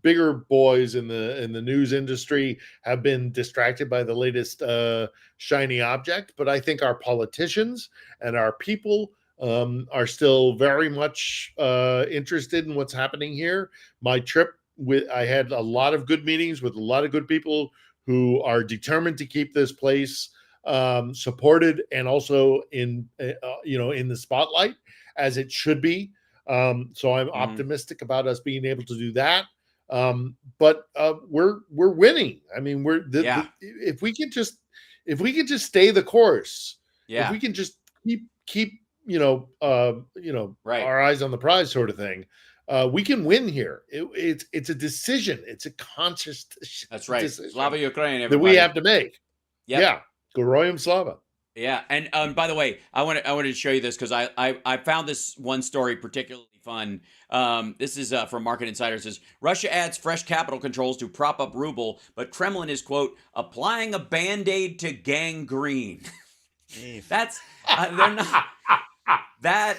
bigger boys in the news industry have been distracted by the latest shiny object, but I think our politicians and our people are still very much interested in what's happening here. My trip, I had a lot of good meetings with a lot of good people who are determined to keep this place supported and also in the spotlight as it should be. So I'm optimistic about us being able to do that. But we're winning. I mean, if we can just stay the course, if we can just keep our eyes on the prize, sort of thing. We can win here. It's a decision. It's a conscious decision. That's right. Slava Ukraine, everybody. That we have to make. Yep. Yeah. Goroyam Slava. Yeah. And by the way, I wanted to show you this because I found this one story particularly fun. This is from Market Insider. It says, Russia adds fresh capital controls to prop up ruble, but Kremlin is, quote, applying a Band-Aid to gangrene. That's, they're not... That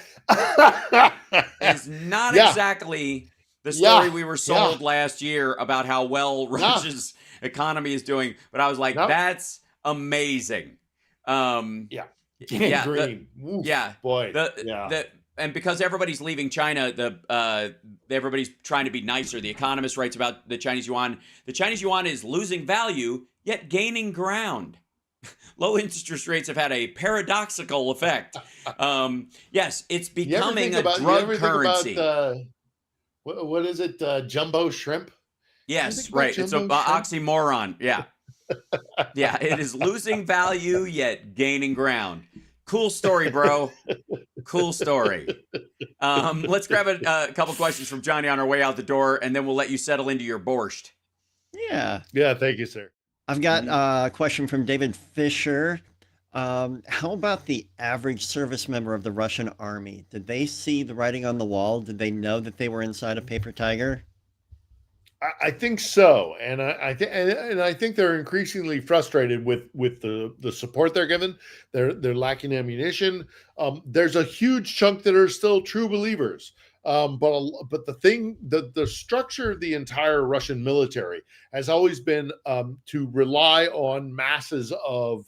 is not exactly the story we were sold last year about how well Russia's economy is doing. But I was like, that's amazing. Green. Boy. And because everybody's leaving China, everybody's trying to be nicer. The Economist writes about the Chinese yuan. The Chinese yuan is losing value, yet gaining ground. Low interest rates have had a paradoxical effect. Yes, it's becoming a drug currency. What is it? Jumbo shrimp? Yes, right. It's an oxymoron. Yeah. Yeah, it is losing value yet gaining ground. Cool story, bro. Cool story. Let's grab a couple questions from Johnny on our way out the door, and then we'll let you settle into your borscht. Yeah. Yeah, thank you, sir. I've got a question from David Fisher. How about the average service member of the Russian army? Did they see the writing on the wall? Did they know that they were inside a paper tiger? I think so, and I think they're increasingly frustrated with the support they're given. They're lacking ammunition. There's a huge chunk that are still true believers. But the structure of the entire Russian military has always been to rely on masses of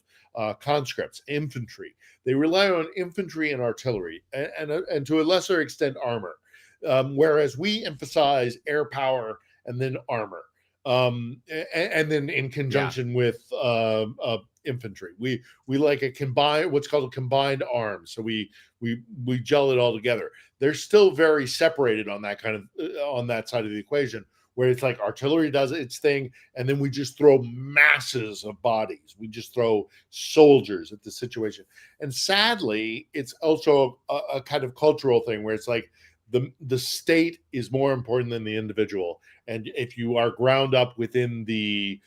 conscripts, infantry. They rely on infantry and artillery, and to a lesser extent armor. Whereas we emphasize air power and then armor, and then in conjunction with infantry. We like what's called a combined arm. So we gel it all together. They're still very separated on that side of the equation. where it's like artillery does its thing, and then we just throw masses of bodies. We just throw soldiers at the situation. And sadly, it's also a kind of cultural thing where it's like the state is more important than the individual. And if you are ground up within the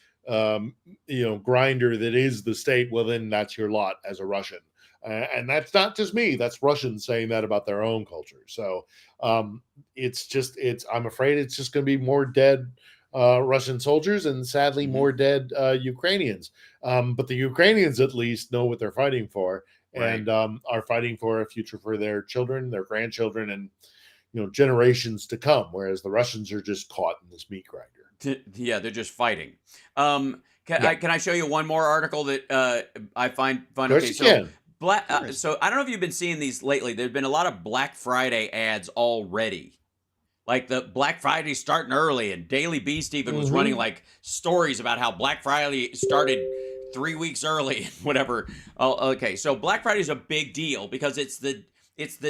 grinder that is the state, well, then that's your lot as a Russian. And that's not just me, that's Russians saying that about their own culture. So I'm afraid it's just going to be more dead Russian soldiers and sadly more dead Ukrainians. But the Ukrainians at least know what they're fighting for, and are fighting for a future for their children, their grandchildren, and generations to come, whereas the Russians are just caught in this meat grinder. Yeah, they're just fighting. Can I show you one more article that I find fun? Okay, so so I don't know if you've been seeing these lately. There've been a lot of Black Friday ads already. Like the Black Friday starting early, and Daily Beast even was running like stories about how Black Friday started 3 weeks early and whatever. Oh, okay, so Black Friday is a big deal because it's the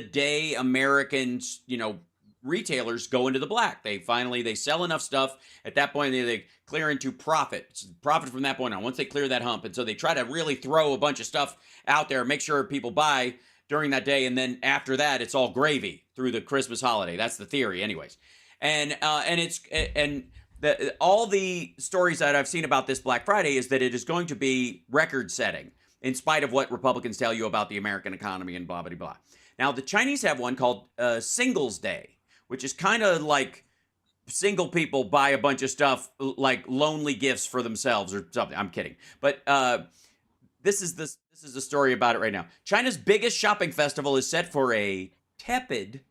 day Americans, retailers go into the black. They sell enough stuff. At that point, they clear into profit. It's profit from that point on. Once they clear that hump, and so they try to really throw a bunch of stuff out there, make sure people buy during that day, and then after that, it's all gravy through the Christmas holiday. That's the theory, anyways. All the stories that I've seen about this Black Friday is that it is going to be record-setting, in spite of what Republicans tell you about the American economy and blah blah blah. Now, the Chinese have one called Singles Day, which is kind of like single people buy a bunch of stuff like lonely gifts for themselves or something. I'm kidding. But this is the story about it right now. China's biggest shopping festival is set for a tepid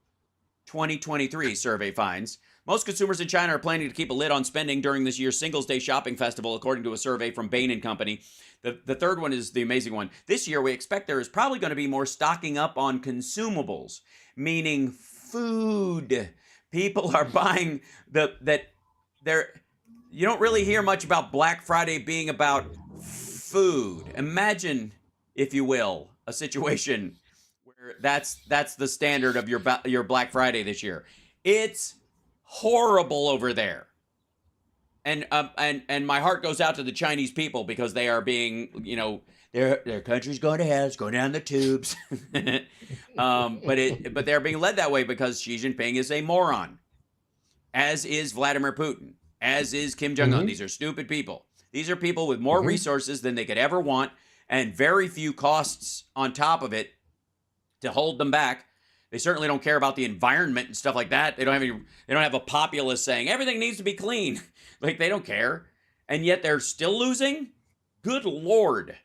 2023, survey finds. Most consumers in China are planning to keep a lid on spending during this year's Singles Day shopping festival, according to a survey from Bain & Company. The third one is the amazing one. This year, we expect there is probably going to be more stocking up on consumables, meaning food. People are buying you don't really hear much about Black Friday being about food. Imagine, if you will, a situation where that's the standard of your Black Friday this year. It's horrible over there. And my heart goes out to the Chinese people because they are being, their country's going to hell, it's going down the tubes. But they're being led that way because Xi Jinping is a moron, as is Vladimir Putin, as is Kim Jong-un. These are stupid people. These are people with more resources than they could ever want and very few costs on top of it to hold them back. They certainly don't care about the environment and stuff like that. They don't have a populace saying everything needs to be clean. Like, they don't care. And yet they're still losing? Good Lord.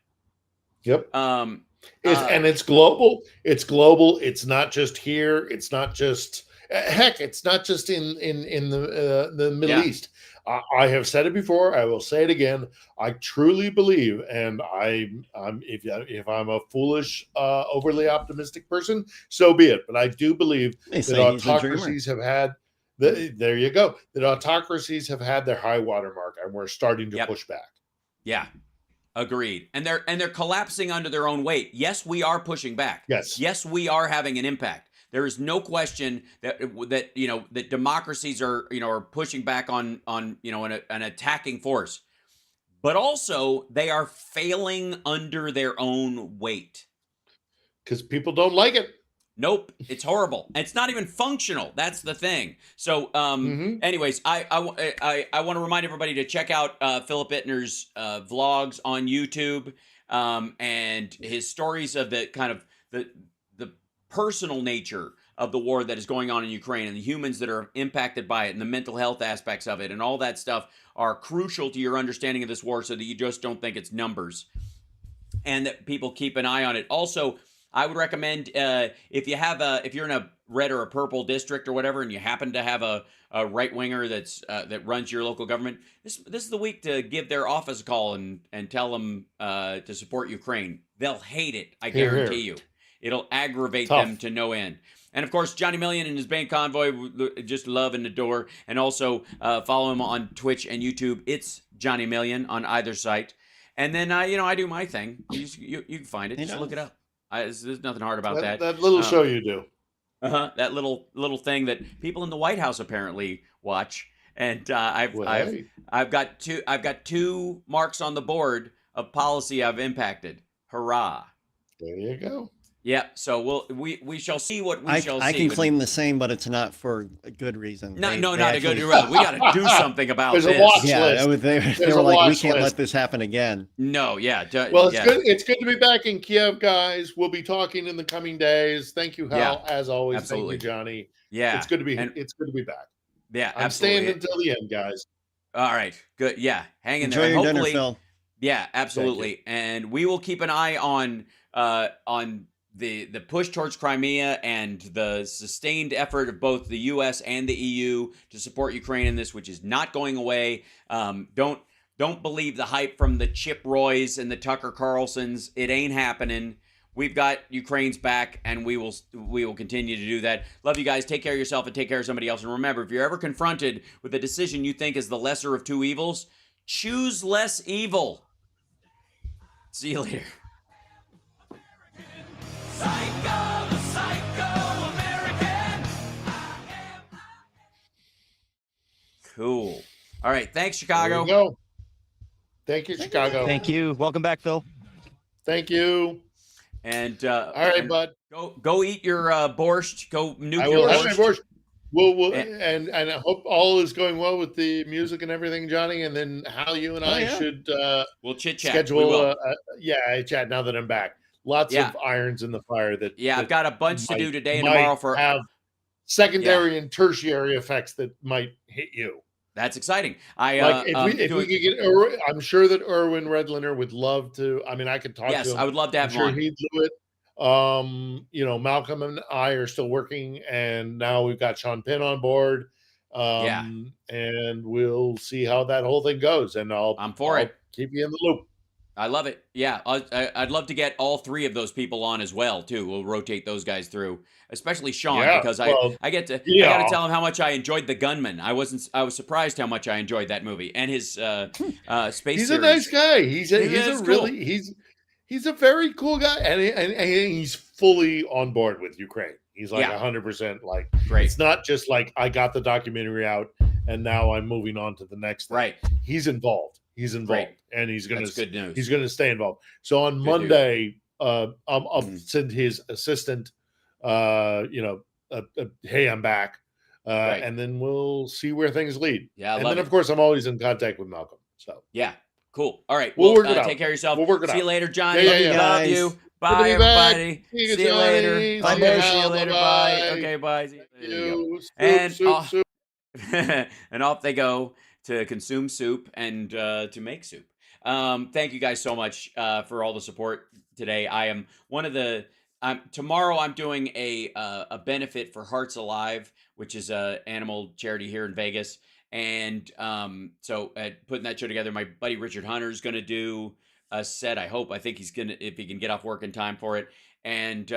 Yep. And it's global. It's global. It's not just here. It's not just it's not just in the Middle East. I have said it before. I will say it again. I truly believe, and if I'm a foolish, overly optimistic person, so be it. But I do believe that autocracies have had. There you go. That autocracies have had their high water mark, and we're starting to push back. Yeah, agreed. And they're collapsing under their own weight. Yes, we are pushing back. Yes, we are having an impact. There is no question that democracies are pushing back on an attacking force, but also they are failing under their own weight because people don't like it. Nope, it's horrible. It's not even functional. That's the thing. So, anyways, I want to remind everybody to check out Philip Ittner's vlogs on YouTube and his stories of the kind of the personal nature of the war that is going on in Ukraine and the humans that are impacted by it and the mental health aspects of it and all that stuff are crucial to your understanding of this war so that you just don't think it's numbers and that people keep an eye on it. Also, I would recommend if you're in a red or a purple district or whatever, and you happen to have a right winger that runs your local government, this is the week to give their office a call and tell them to support Ukraine. They'll hate it, I guarantee you. It'll aggravate them to no end. And of course, Johnny Million and his band Convoy, just love and adore. And also follow him on Twitch and YouTube. It's Johnny Million on either site. And then I do my thing. You can find it. Just look it up. There's nothing hard about that. That little show you do. That little thing that people in the White House apparently watch. And I've got two marks on the board of policy I've impacted. Hurrah! There you go. Yeah, so we shall see what we shall see. I can claim the same, but it's not for a good reason. Not a good reason. We got to do something about There's this. a watch Yeah, list. they were like, we can't let this happen again. No, yeah. Well, it's good. It's good to be back in Kiev, guys. We'll be talking in the coming days. Thank you, Hal, as always. Absolutely. Thank you, Johnny. Yeah, it's good to be. It's good to be back. Yeah, I'm staying until the end, guys. All right, good. Yeah, hang in Enjoy there. your Hopefully, dinner, Phil. Yeah, absolutely. And we will keep an eye on the push towards Crimea and the sustained effort of both the U.S. and the EU to support Ukraine in this, which is not going away. Don't believe the hype from the Chip Roys and the Tucker Carlsons. It ain't happening. We've got Ukraine's back, and we will continue to do that. Love you guys. Take care of yourself and take care of somebody else. And remember, if you're ever confronted with a decision you think is the lesser of two evils, choose less evil. See you later. Cool. All right. Thanks, Chicago. There we go. Thank you, Chicago. Thank you. Welcome back, Phil. Thank you. And all right, bud. Go eat your borscht. Go nuke I your will borscht. have my borscht. We'll and I hope all is going well with the music and everything, Johnny. And then Hal, you and I should we'll chit chat. Schedule chat now that I'm back. Lots of irons in the fire. That I've got a bunch to do today and tomorrow for have secondary and tertiary effects that might hit you. That's exciting. If we could get, I'm sure that Erwin Redliner would love to. I mean, I could talk to him. Yes, I would love to have him on. He'd do it. Malcolm and I are still working, and now we've got Sean Penn on board. And we'll see how that whole thing goes. And I'm for it. Keep you in the loop. I love it. Yeah, I'd love to get all three of those people on as well too. We'll rotate those guys through, especially Sean, because I got to tell him how much I enjoyed The Gunman. I was surprised how much I enjoyed that movie and his space. He's series. a nice guy. He's a very cool guy, and he's fully on board with Ukraine. He's like 100% like. Great. It's not just like I got the documentary out and now I'm moving on to the next thing. Right. He's involved. And he's going That's good news. He's going to stay involved. So on Monday, I'll send his assistant, hey, I'm back. And then we'll see where things lead. Yeah. And then of course I'm always in contact with Malcolm. So yeah, cool. All right. We'll work it out. Take care of yourself. We'll work it out. See you later, John. Yeah, Love you. Bye, everybody. See you later. Bye. See you later. Bye. Okay, bye. See you. And off they go to consume soup and to make soup. Thank you guys so much for all the support today. I am one of the. Tomorrow I'm doing a benefit for Hearts Alive, which is a animal charity here in Vegas, and so putting that show together, my buddy Richard Hunter is going to do a set. I think he's gonna, if he can get off work in time for it, and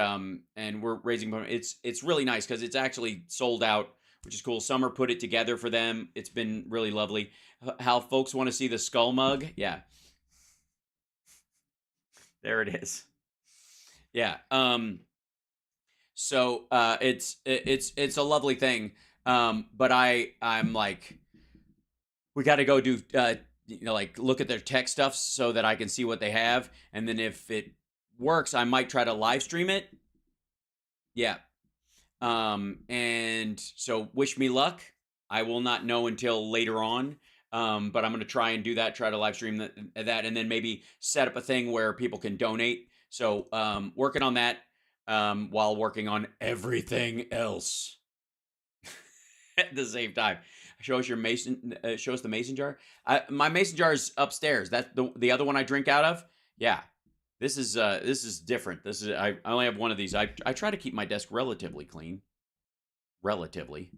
we're raising. It's really nice because it's actually sold out, which is cool. Summer put it together for them. It's been really lovely. How folks want to see the skull mug? Yeah. There it is. Yeah. So it's a lovely thing. But I'm like, we got to go do like look at their tech stuff so that I can see what they have, and then if it works, I might try to live stream it. Yeah. And so wish me luck. I will not know until later on. But I'm going to try and do that, try to live stream that, and then maybe set up a thing where people can donate. So, working on that, while working on everything else at the same time. Show us the mason jar. My mason jar is upstairs. That's the other one I drink out of. Yeah. This is different. I only have one of these. I try to keep my desk relatively clean. Relatively.